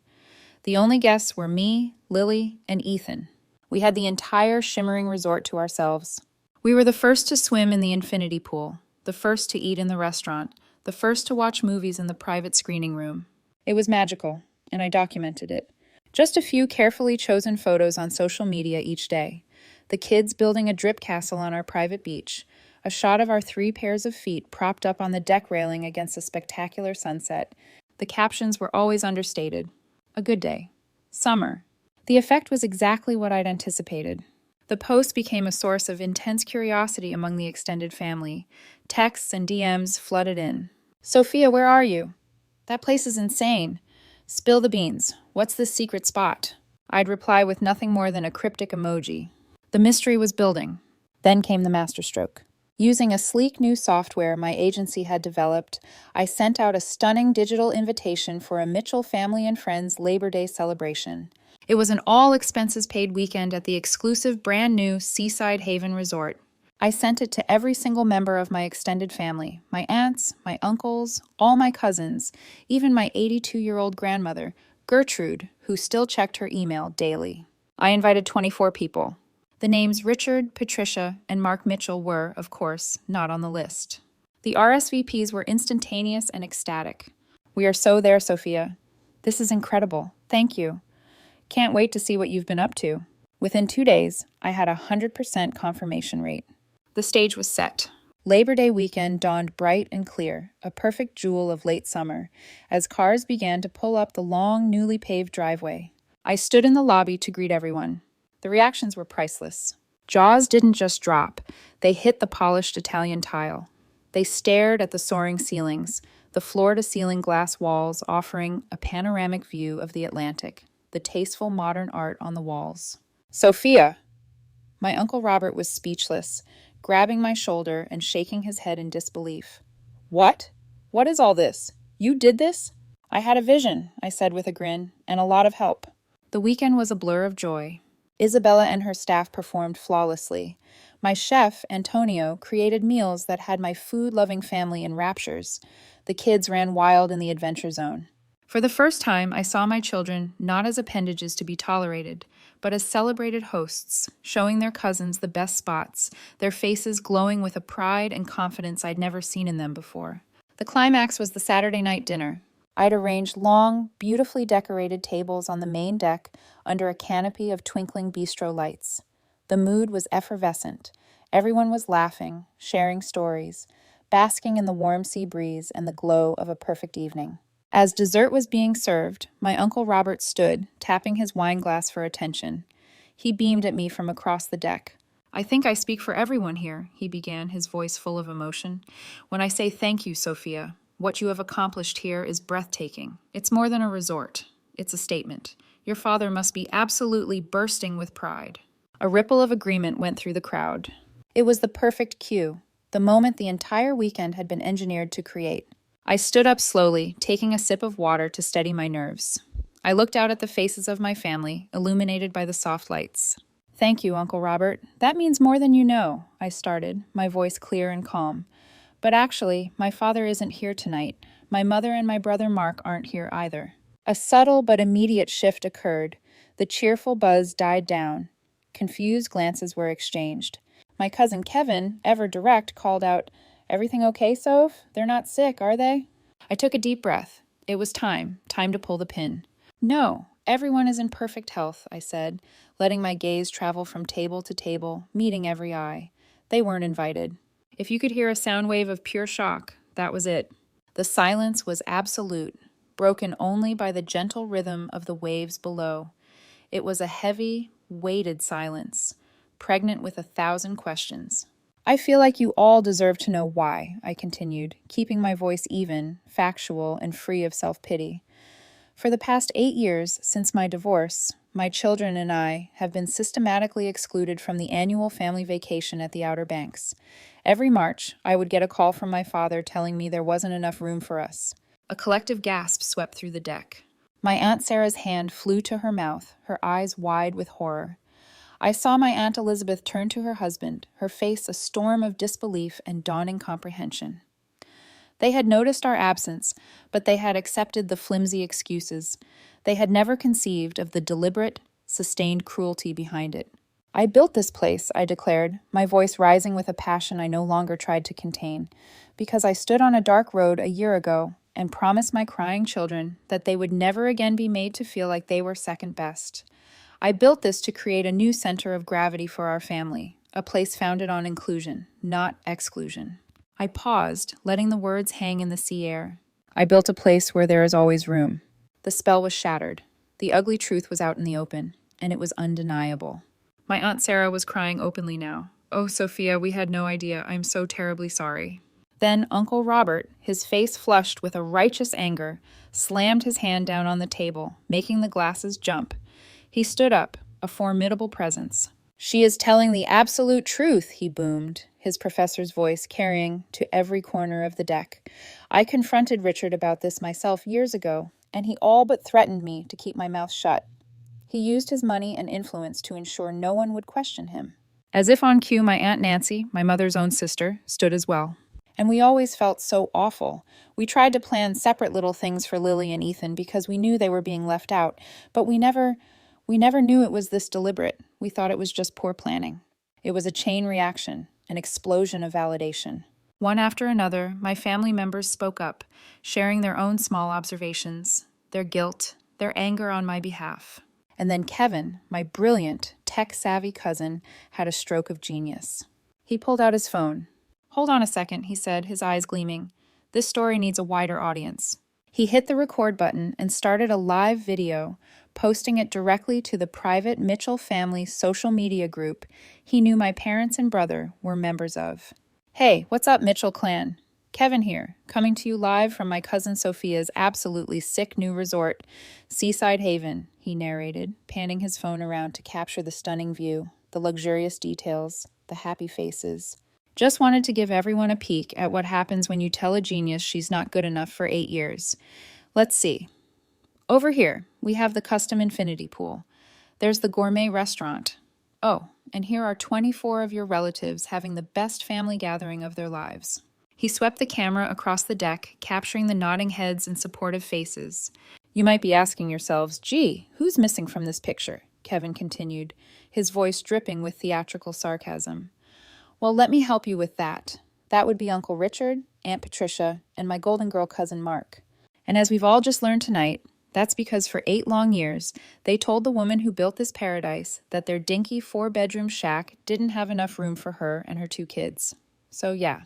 The only guests were me, Lily, and Ethan. We had the entire shimmering resort to ourselves. We were the first to swim in the infinity pool, the first to eat in the restaurant, the first to watch movies in the private screening room. It was magical, and I documented it. Just a few carefully chosen photos on social media each day. The kids building a drip castle on our private beach, a shot of our 3 pairs of feet propped up on the deck railing against a spectacular sunset. The captions were always understated. A good day. Summer. The effect was exactly what I'd anticipated. The post became a source of intense curiosity among the extended family. Texts and DMs flooded in. "Sophia, where are you? That place is insane. Spill the beans. What's this secret spot?" I'd reply with nothing more than a cryptic emoji. The mystery was building. Then came the masterstroke. Using a sleek new software my agency had developed, I sent out a stunning digital invitation for a Mitchell family and friends Labor Day celebration. It was an all-expenses-paid weekend at the exclusive brand-new Seaside Haven Resort. I sent it to every single member of my extended family, my aunts, my uncles, all my cousins, even my 82-year-old grandmother, Gertrude, who still checked her email daily. I invited 24 people. The names Richard, Patricia, and Mark Mitchell were, of course, not on the list. The RSVPs were instantaneous and ecstatic. "We are so there, Sophia. This is incredible. Thank you. Can't wait to see what you've been up to." Within 2 days, I had a 100% confirmation rate. The stage was set. Labor Day weekend dawned bright and clear, a perfect jewel of late summer, as cars began to pull up the long, newly paved driveway. I stood in the lobby to greet everyone. The reactions were priceless. Jaws didn't just drop, they hit the polished Italian tile. They stared at the soaring ceilings, the floor-to-ceiling glass walls offering a panoramic view of the Atlantic, the tasteful modern art on the walls. "Sophia!" My Uncle Robert was speechless, grabbing my shoulder and shaking his head in disbelief. "What? What is all this? You did this?" "I had a vision," I said with a grin, "and a lot of help." The weekend was a blur of joy. Isabella and her staff performed flawlessly. My chef, Antonio, created meals that had my food-loving family in raptures. The kids ran wild in the adventure zone. For the first time, I saw my children not as appendages to be tolerated, but as celebrated hosts, showing their cousins the best spots, their faces glowing with a pride and confidence I'd never seen in them before. The climax was the Saturday night dinner. I'd arranged long, beautifully decorated tables on the main deck under a canopy of twinkling bistro lights. The mood was effervescent. Everyone was laughing, sharing stories, basking in the warm sea breeze and the glow of a perfect evening. As dessert was being served, my Uncle Robert stood, tapping his wine glass for attention. He beamed at me from across the deck. "I think I speak for everyone here," he began, his voice full of emotion, "when I say thank you, Sophia. What you have accomplished here is breathtaking. It's more than a resort. It's a statement. Your father must be absolutely bursting with pride." A ripple of agreement went through the crowd. It was the perfect cue, the moment the entire weekend had been engineered to create. I stood up slowly, taking a sip of water to steady my nerves. I looked out at the faces of my family, illuminated by the soft lights. "Thank you, Uncle Robert. That means more than you know," I started, my voice clear and calm. "But actually, my father isn't here tonight. My mother and my brother Mark aren't here either." A subtle but immediate shift occurred. The cheerful buzz died down. Confused glances were exchanged. My cousin Kevin, ever direct, called out, "Everything okay, Soph? They're not sick, are they?" I took a deep breath. It was time to pull the pin. "No, Everyone is in perfect health, I said, letting my gaze travel from table to table, meeting every eye. They weren't invited. If you could hear a sound wave of pure shock, that was it. The silence was absolute, broken only by the gentle rhythm of the waves below. It was a heavy, weighted silence, pregnant with 1,000 questions. I feel like you all deserve to know why, I continued, keeping my voice even, factual, and free of self-pity. For the past 8 years since my divorce, my children and I have been systematically excluded from the annual family vacation at the Outer Banks. Every March, I would get a call from my father telling me there wasn't enough room for us. A collective gasp swept through the deck. My Aunt Sarah's hand flew to her mouth, her eyes wide with horror. I saw my Aunt Elizabeth turn to her husband, her face a storm of disbelief and dawning comprehension. They had noticed our absence, but they had accepted the flimsy excuses. They had never conceived of the deliberate, sustained cruelty behind it. I built this place, I declared, my voice rising with a passion I no longer tried to contain, because I stood on a dark road a year ago and promised my crying children that they would never again be made to feel like they were second best. I built this to create a new center of gravity for our family, a place founded on inclusion, not exclusion. I paused, letting the words hang in the sea air. I built a place where there is always room. The spell was shattered. The ugly truth was out in the open, and it was undeniable. My Aunt Sarah was crying openly now. "Oh, Sophia, we had no idea. I'm so terribly sorry." Then Uncle Robert, his face flushed with a righteous anger, slammed his hand down on the table, making the glasses jump. He stood up, a formidable presence. "She is telling the absolute truth," he boomed, his professor's voice carrying to every corner of the deck. "I confronted Richard about this myself years ago, and he all but threatened me to keep my mouth shut. He used his money and influence to ensure no one would question him." As if on cue, my Aunt Nancy, my mother's own sister, stood as well. And we always felt so awful. We tried to plan separate little things for Lily and Ethan because we knew they were being left out, but we never knew it was this deliberate. We thought it was just poor planning. It was a chain reaction, an explosion of validation. One after another, my family members spoke up, sharing their own small observations, their guilt, their anger on my behalf. And then Kevin, my brilliant, tech-savvy cousin, had a stroke of genius. He pulled out his phone. "Hold on a second," he said, his eyes gleaming. "This story needs a wider audience." He hit the record button and started a live video, posting it directly to the private Mitchell family social media group he knew my parents and brother were members of. "Hey, what's up, Mitchell clan? Kevin here, coming to you live from my cousin Sophia's absolutely sick new resort, Seaside Haven," he narrated, panning his phone around to capture the stunning view, the luxurious details, the happy faces. "Just wanted to give everyone a peek at what happens when you tell a genius she's not good enough for 8 years. Let's see. Over here, we have the custom infinity pool. There's the gourmet restaurant. Oh, and here are 24 of your relatives having the best family gathering of their lives." He swept the camera across the deck, capturing the nodding heads and supportive faces. "You might be asking yourselves, gee, who's missing from this picture?" Kevin continued, his voice dripping with theatrical sarcasm. "Well, let me help you with that. That would be Uncle Richard, Aunt Patricia, and my Golden Girl cousin Mark. And as we've all just learned tonight, that's because for 8 long years, they told the woman who built this paradise that their dinky 4-bedroom shack didn't have enough room for her and her 2 kids. So yeah,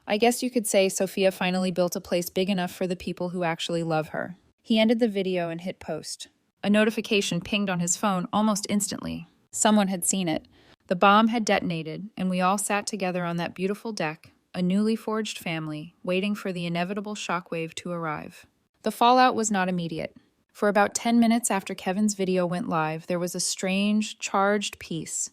I guess you could say Sophia finally built a place big enough for the people who actually love her." He ended the video and hit post. A notification pinged on his phone almost instantly. Someone had seen it. The bomb had detonated, and we all sat together on that beautiful deck, a newly forged family, waiting for the inevitable shockwave to arrive. The fallout was not immediate. For about 10 minutes after Kevin's video went live, there was a strange, charged peace.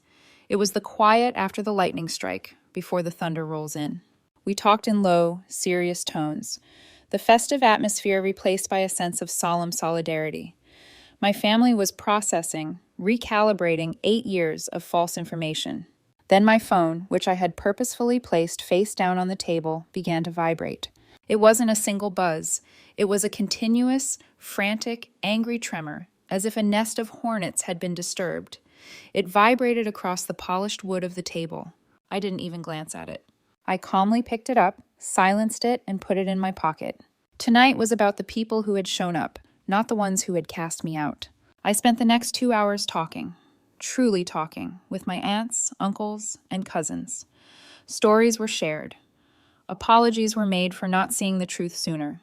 It was the quiet after the lightning strike, before the thunder rolls in. We talked in low, serious tones, the festive atmosphere replaced by a sense of solemn solidarity. My family was processing, recalibrating 8 years of false information. Then my phone, which I had purposefully placed face down on the table, began to vibrate. It wasn't a single buzz. It was a continuous, frantic, angry tremor, as if a nest of hornets had been disturbed. It vibrated across the polished wood of the table. I didn't even glance at it. I calmly picked it up, silenced it, and put it in my pocket. Tonight was about the people who had shown up, not the ones who had cast me out. I spent the next 2 hours talking, truly talking, with my aunts, uncles, and cousins. Stories were shared. Apologies were made for not seeing the truth sooner,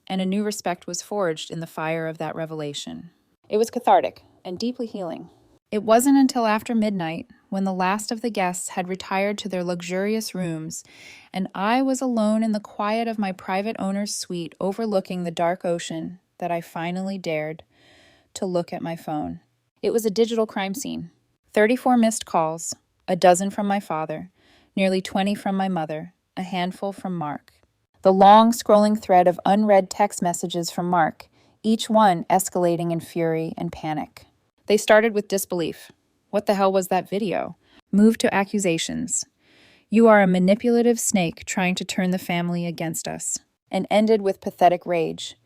and a new respect was forged in the fire of that revelation. It was cathartic and deeply healing. It wasn't until after midnight, when the last of the guests had retired to their luxurious rooms, and I was alone in the quiet of my private owner's suite overlooking the dark ocean, that I finally dared to look at my phone. It was a digital crime scene. 34 missed calls, a dozen from my father, nearly 20 from my mother, a handful from Mark. The long scrolling thread of unread text messages from Mark, each one escalating in fury and panic. They started with disbelief. What the hell was that video? Moved to accusations. You are a manipulative snake trying to turn the family against us. And ended with pathetic rage.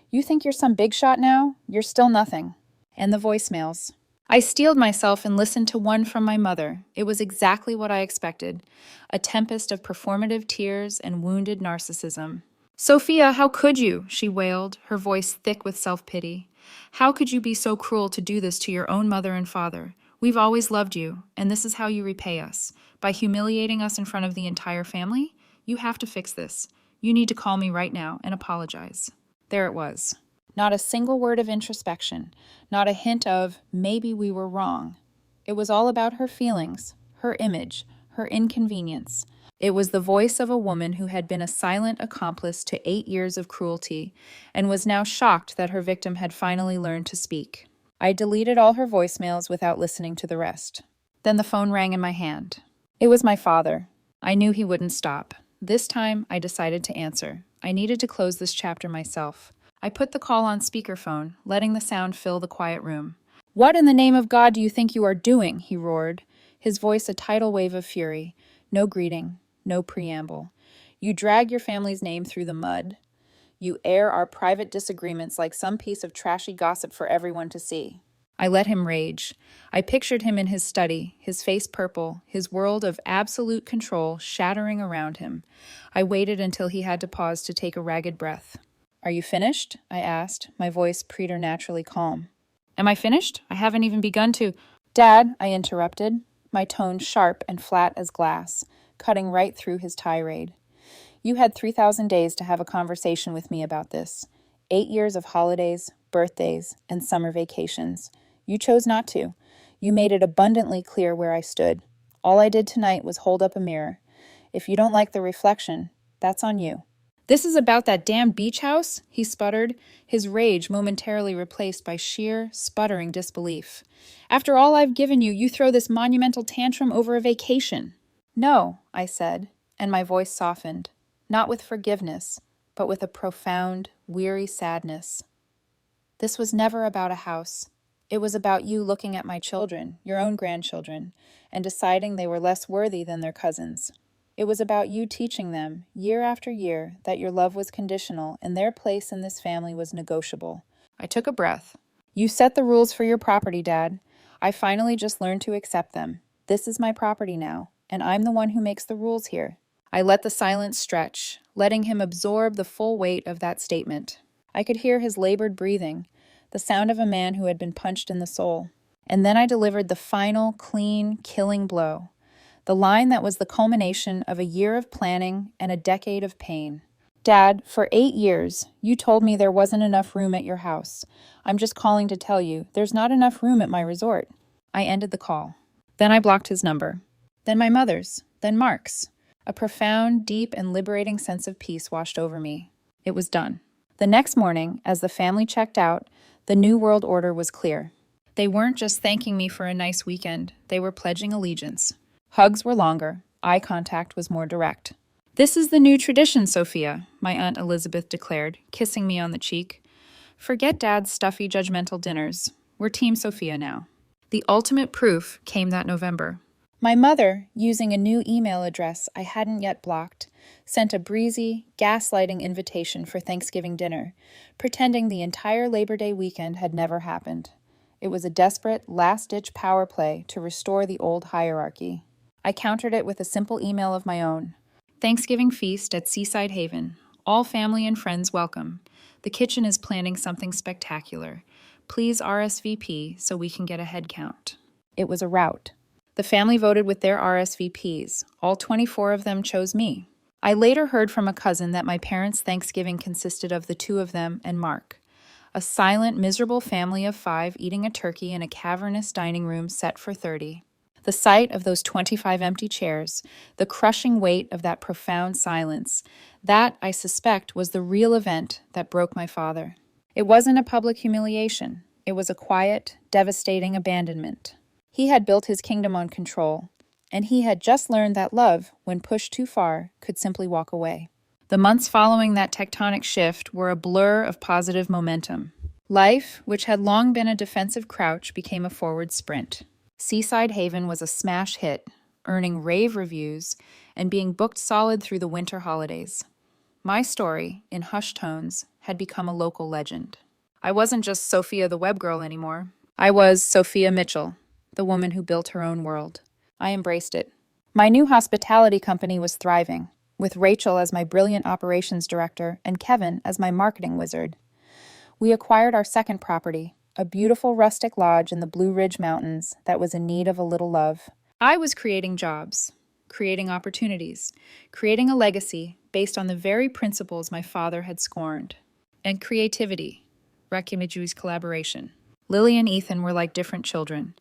You think you're some big shot now? You're still nothing. And the voicemails. I steeled myself and listened to one from my mother. It was exactly what I expected. A tempest of performative tears and wounded narcissism. Sophia, how could you? She wailed, her voice thick with self-pity. How could you be so cruel to do this to your own mother and father? We've always loved you, and this is how you repay us. By humiliating us in front of the entire family? You have to fix this. You need to call me right now and apologize. There it was. Not a single word of introspection, not a hint of, maybe we were wrong. It was all about her feelings, her image, her inconvenience. It was the voice of a woman who had been a silent accomplice to 8 years of cruelty and was now shocked that her victim had finally learned to speak. I deleted all her voicemails without listening to the rest. Then the phone rang in my hand. It was my father. I knew he wouldn't stop. This time, I decided to answer. I needed to close this chapter myself. I put the call on speakerphone, letting the sound fill the quiet room. What in the name of God do you think you are doing? He roared, his voice a tidal wave of fury. No greeting, no preamble. You drag your family's name through the mud. You air our private disagreements like some piece of trashy gossip for everyone to see. I let him rage. I pictured him in his study, his face purple, his world of absolute control shattering around him. I waited until he had to pause to take a ragged breath. Are you finished? I asked, my voice preternaturally calm. Am I finished? I haven't even begun to... Dad, I interrupted, my tone sharp and flat as glass, cutting right through his tirade. You had 3,000 days to have a conversation with me about this. 8 years of holidays, birthdays, and summer vacations. You chose not to. You made it abundantly clear where I stood. All I did tonight was hold up a mirror. If you don't like the reflection, that's on you. This is about that damn beach house? He sputtered, his rage momentarily replaced by sheer, sputtering disbelief. After all I've given you, you throw this monumental tantrum over a vacation. No, I said, and my voice softened, not with forgiveness, but with a profound, weary sadness. This was never about a house. It was about you looking at my children, your own grandchildren, and deciding they were less worthy than their cousins. It was about you teaching them, year after year, that your love was conditional and their place in this family was negotiable. I took a breath. You set the rules for your property, Dad. I finally just learned to accept them. This is my property now, and I'm the one who makes the rules here. I let the silence stretch, letting him absorb the full weight of that statement. I could hear his labored breathing, the sound of a man who had been punched in the soul. And then I delivered the final, clean, killing blow. The line that was the culmination of a year of planning and a decade of pain. Dad, for 8 years, you told me there wasn't enough room at your house. I'm just calling to tell you, there's not enough room at my resort. I ended the call. Then I blocked his number. Then my mother's. Then Mark's. A profound, deep, and liberating sense of peace washed over me. It was done. The next morning, as the family checked out, the New World Order was clear. They weren't just thanking me for a nice weekend. They were pledging allegiance. Hugs were longer. Eye contact was more direct. This is the new tradition, Sophia, my Aunt Elizabeth declared, kissing me on the cheek. Forget Dad's stuffy, judgmental dinners. We're Team Sophia now. The ultimate proof came that November. My mother, using a new email address I hadn't yet blocked, sent a breezy, gaslighting invitation for Thanksgiving dinner, pretending the entire Labor Day weekend had never happened. It was a desperate, last-ditch power play to restore the old hierarchy. I countered it with a simple email of my own. Thanksgiving feast at Seaside Haven. All family and friends welcome. The kitchen is planning something spectacular. Please RSVP so we can get a head count. It was a rout. The family voted with their RSVPs. All 24 of them chose me. I later heard from a cousin that my parents' Thanksgiving consisted of the two of them and Mark. A silent, miserable family of 5 eating a turkey in a cavernous dining room set for 30. The sight of those 25 empty chairs, the crushing weight of that profound silence, that, I suspect, was the real event that broke my father. It wasn't a public humiliation. It was a quiet, devastating abandonment. He had built his kingdom on control, and he had just learned that love, when pushed too far, could simply walk away. The months following that tectonic shift were a blur of positive momentum. Life, which had long been a defensive crouch, became a forward sprint. Seaside Haven was a smash hit, earning rave reviews and being booked solid through the winter holidays. My story, in hushed tones, had become a local legend. I wasn't just Sophia the web girl anymore. I was Sophia Mitchell, the woman who built her own world. I embraced it. My new hospitality company was thriving, with Rachel as my brilliant operations director and Kevin as my marketing wizard. We acquired our second property, a beautiful rustic lodge in the Blue Ridge Mountains that was in need of a little love. I was creating jobs, creating opportunities, creating a legacy based on the very principles my father had scorned. And creativity, Rekimajui's collaboration. Lily and Ethan were like different children.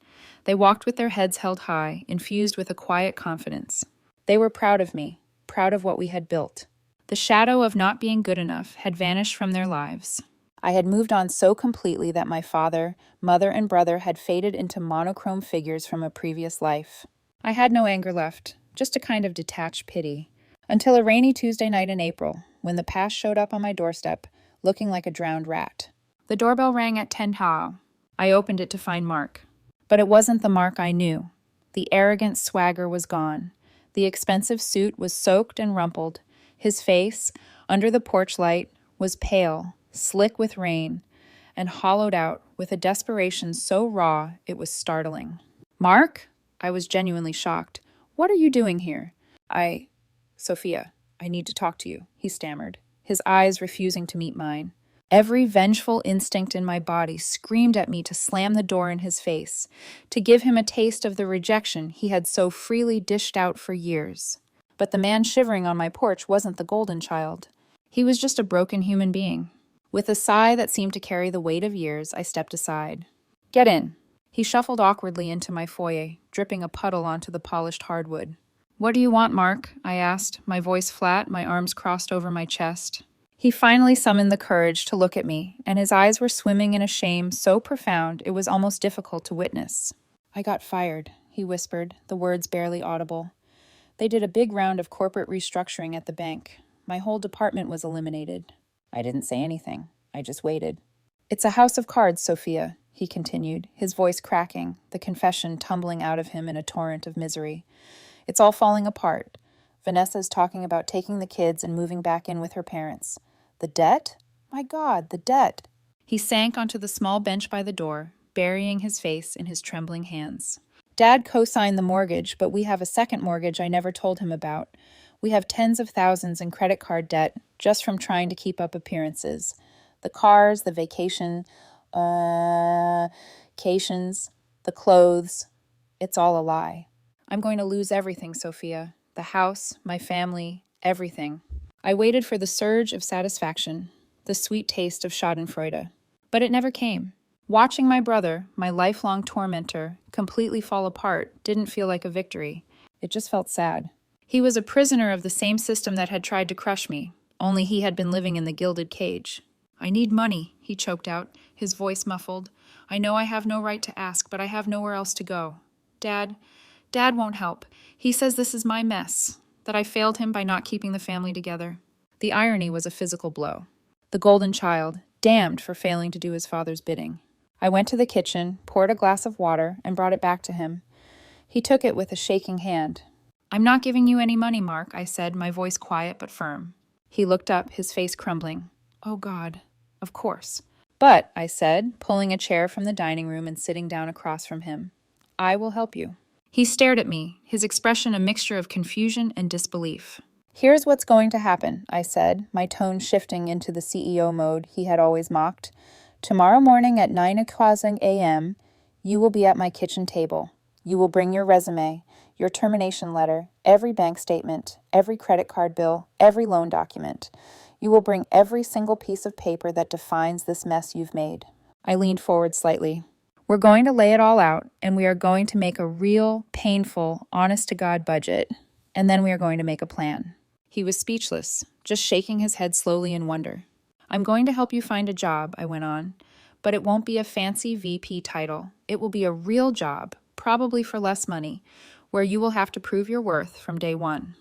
They walked with their heads held high, infused with a quiet confidence. They were proud of me, proud of what we had built. The shadow of not being good enough had vanished from their lives. I had moved on so completely that my father, mother, and brother had faded into monochrome figures from a previous life. I had no anger left, just a kind of detached pity. Until a rainy Tuesday night in April, when the past showed up on my doorstep, looking like a drowned rat. The doorbell rang at 10 how. I opened it to find Mark. But it wasn't the Mark I knew. The arrogant swagger was gone. The expensive suit was soaked and rumpled. His face, under the porch light, was pale, slick with rain, and hollowed out with a desperation so raw it was startling. "Mark?" I was genuinely shocked. "What are you doing here?" Sophia, I need to talk to you," he stammered, his eyes refusing to meet mine. Every vengeful instinct in my body screamed at me to slam the door in his face, to give him a taste of the rejection he had so freely dished out for years. But the man shivering on my porch wasn't the golden child. He was just a broken human being. With a sigh that seemed to carry the weight of years, I stepped aside. "Get in." He shuffled awkwardly into my foyer, dripping a puddle onto the polished hardwood. "What do you want, Mark?" I asked, my voice flat, my arms crossed over my chest. He finally summoned the courage to look at me, and his eyes were swimming in a shame so profound it was almost difficult to witness. "I got fired," he whispered, the words barely audible. "They did a big round of corporate restructuring at the bank. My whole department was eliminated." I didn't say anything. I just waited. "It's a house of cards, Sophia," he continued, his voice cracking, the confession tumbling out of him in a torrent of misery. "It's all falling apart. Vanessa's talking about taking the kids and moving back in with her parents. The debt? My God, the debt." He sank onto the small bench by the door, burying his face in his trembling hands. "Dad co-signed the mortgage, but we have a second mortgage I never told him about. We have tens of thousands in credit card debt just from trying to keep up appearances. The cars, the vacations, the clothes. It's all a lie. I'm going to lose everything, Sophia. The house, my family, everything." I waited for the surge of satisfaction, the sweet taste of schadenfreude. But it never came. Watching my brother, my lifelong tormentor, completely fall apart didn't feel like a victory. It just felt sad. He was a prisoner of the same system that had tried to crush me, only he had been living in the gilded cage. "I need money," he choked out, his voice muffled. "I know I have no right to ask, but I have nowhere else to go. Dad won't help. He says this is my mess, that I failed him by not keeping the family together." The irony was a physical blow. The golden child, damned for failing to do his father's bidding. I went to the kitchen, poured a glass of water, and brought it back to him. He took it with a shaking hand. "I'm not giving you any money, Mark," I said, my voice quiet but firm. He looked up, his face crumbling. "Oh, God, of course." "But," I said, pulling a chair from the dining room and sitting down across from him, "I will help you." He stared at me, his expression a mixture of confusion and disbelief. "Here's what's going to happen," I said, my tone shifting into the CEO mode he had always mocked. Tomorrow morning at 9 a.m., you will be at my kitchen table. You will bring your resume, your termination letter, every bank statement, every credit card bill, every loan document. You will bring every single piece of paper that defines this mess you've made. I leaned forward slightly. We're going to lay it all out, and we are going to make a real, painful, honest-to-God budget, and then we are going to make a plan. He was speechless, just shaking his head slowly in wonder. I'm going to help you find a job, I went on, but it won't be a fancy VP title. It will be a real job, probably for less money, where you will have to prove your worth from day one.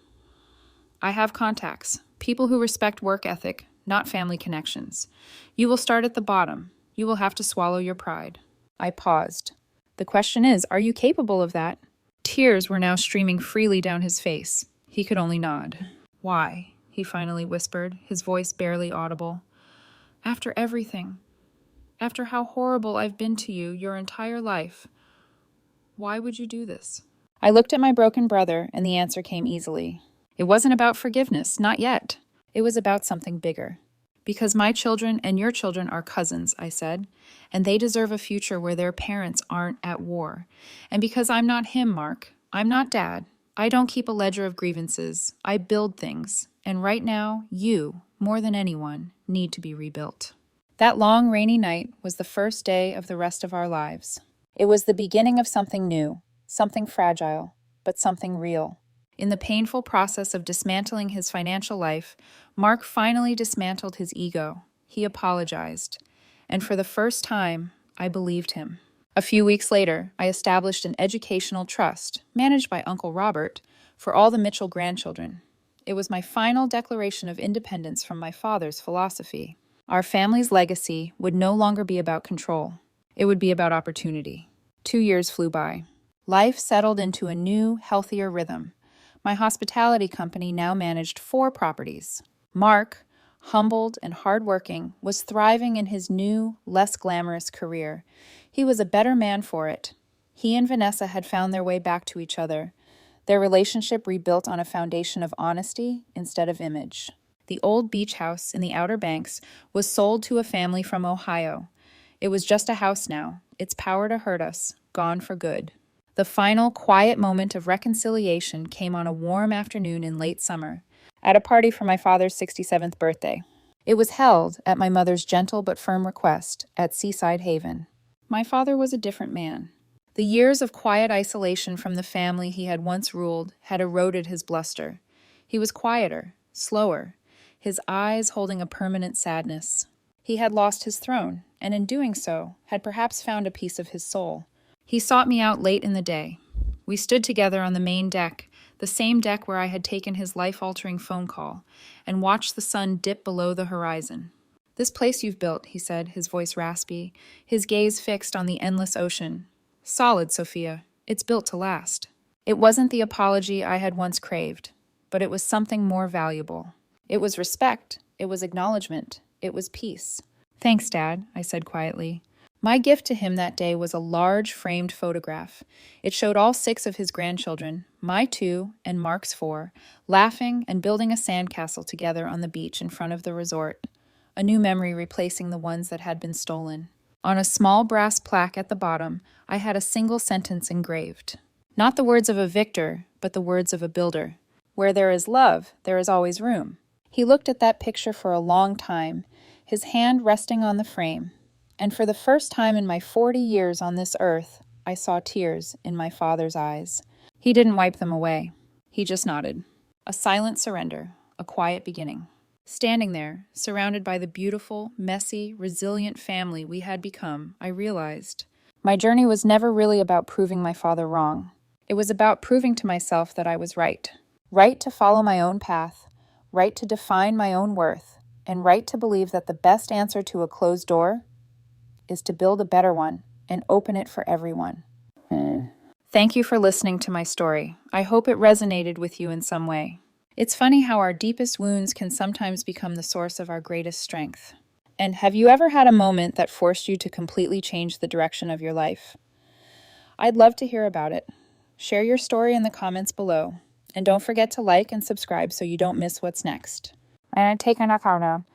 I have contacts, people who respect work ethic, not family connections. You will start at the bottom. You will have to swallow your pride. I paused. The question is, are you capable of that? Tears were now streaming freely down his face. He could only nod. Why? He finally whispered, his voice barely audible. After everything, after how horrible I've been to you your entire life, why would you do this? I looked at my broken brother, and the answer came easily. It wasn't about forgiveness, not yet. It was about something bigger. Because my children and your children are cousins, I said, and they deserve a future where their parents aren't at war. And because I'm not him, Mark, I'm not Dad. I don't keep a ledger of grievances. I build things. And right now, you, more than anyone, need to be rebuilt. That long, rainy night was the first day of the rest of our lives. It was the beginning of something new, something fragile, but something real. In the painful process of dismantling his financial life, Mark finally dismantled his ego. He apologized. And for the first time, I believed him. A few weeks later, I established an educational trust, managed by Uncle Robert, for all the Mitchell grandchildren. It was my final declaration of independence from my father's philosophy. Our family's legacy would no longer be about control. It would be about opportunity. 2 years flew by. Life settled into a new, healthier rhythm. My hospitality company now managed 4 properties. Mark, humbled and hardworking, was thriving in his new, less glamorous career. He was a better man for it. He and Vanessa had found their way back to each other, their relationship rebuilt on a foundation of honesty instead of image. The old beach house in the Outer Banks was sold to a family from Ohio. It was just a house now, its power to hurt us, gone for good. The final, quiet moment of reconciliation came on a warm afternoon in late summer, at a party for my father's 67th birthday. It was held, at my mother's gentle but firm request, at Seaside Haven. My father was a different man. The years of quiet isolation from the family he had once ruled had eroded his bluster. He was quieter, slower, his eyes holding a permanent sadness. He had lost his throne, and in doing so, had perhaps found a piece of his soul. He sought me out late in the day. We stood together on the main deck, the same deck where I had taken his life-altering phone call, and watched the sun dip below the horizon. "This place you've built," he said, his voice raspy, his gaze fixed on the endless ocean. "Solid, Sophia. It's built to last." It wasn't the apology I had once craved, but it was something more valuable. It was respect. It was acknowledgement. It was peace. "Thanks, Dad," I said quietly. My gift to him that day was a large framed photograph. It showed all 6 of his grandchildren, my 2 and Mark's 4, laughing and building a sandcastle together on the beach in front of the resort, a new memory replacing the ones that had been stolen. On a small brass plaque at the bottom, I had a single sentence engraved. Not the words of a victor, but the words of a builder. "Where there is love, there is always room." He looked at that picture for a long time, his hand resting on the frame. And for the first time in my 40 years on this earth, I saw tears in my father's eyes. He didn't wipe them away. He just nodded. A silent surrender, a quiet beginning. Standing there, surrounded by the beautiful, messy, resilient family we had become, I realized my journey was never really about proving my father wrong. It was about proving to myself that I was right. Right to follow my own path, right to define my own worth, and right to believe that the best answer to a closed door is to build a better one and open it for everyone. Thank you for listening to my story. I hope it resonated with you in some way. It's funny how our deepest wounds can sometimes become the source of our greatest strength. And have you ever had a moment that forced you to completely change the direction of your life? I'd love to hear about it. Share your story in the comments below. And don't forget to like and subscribe so you don't miss what's next. And take an account.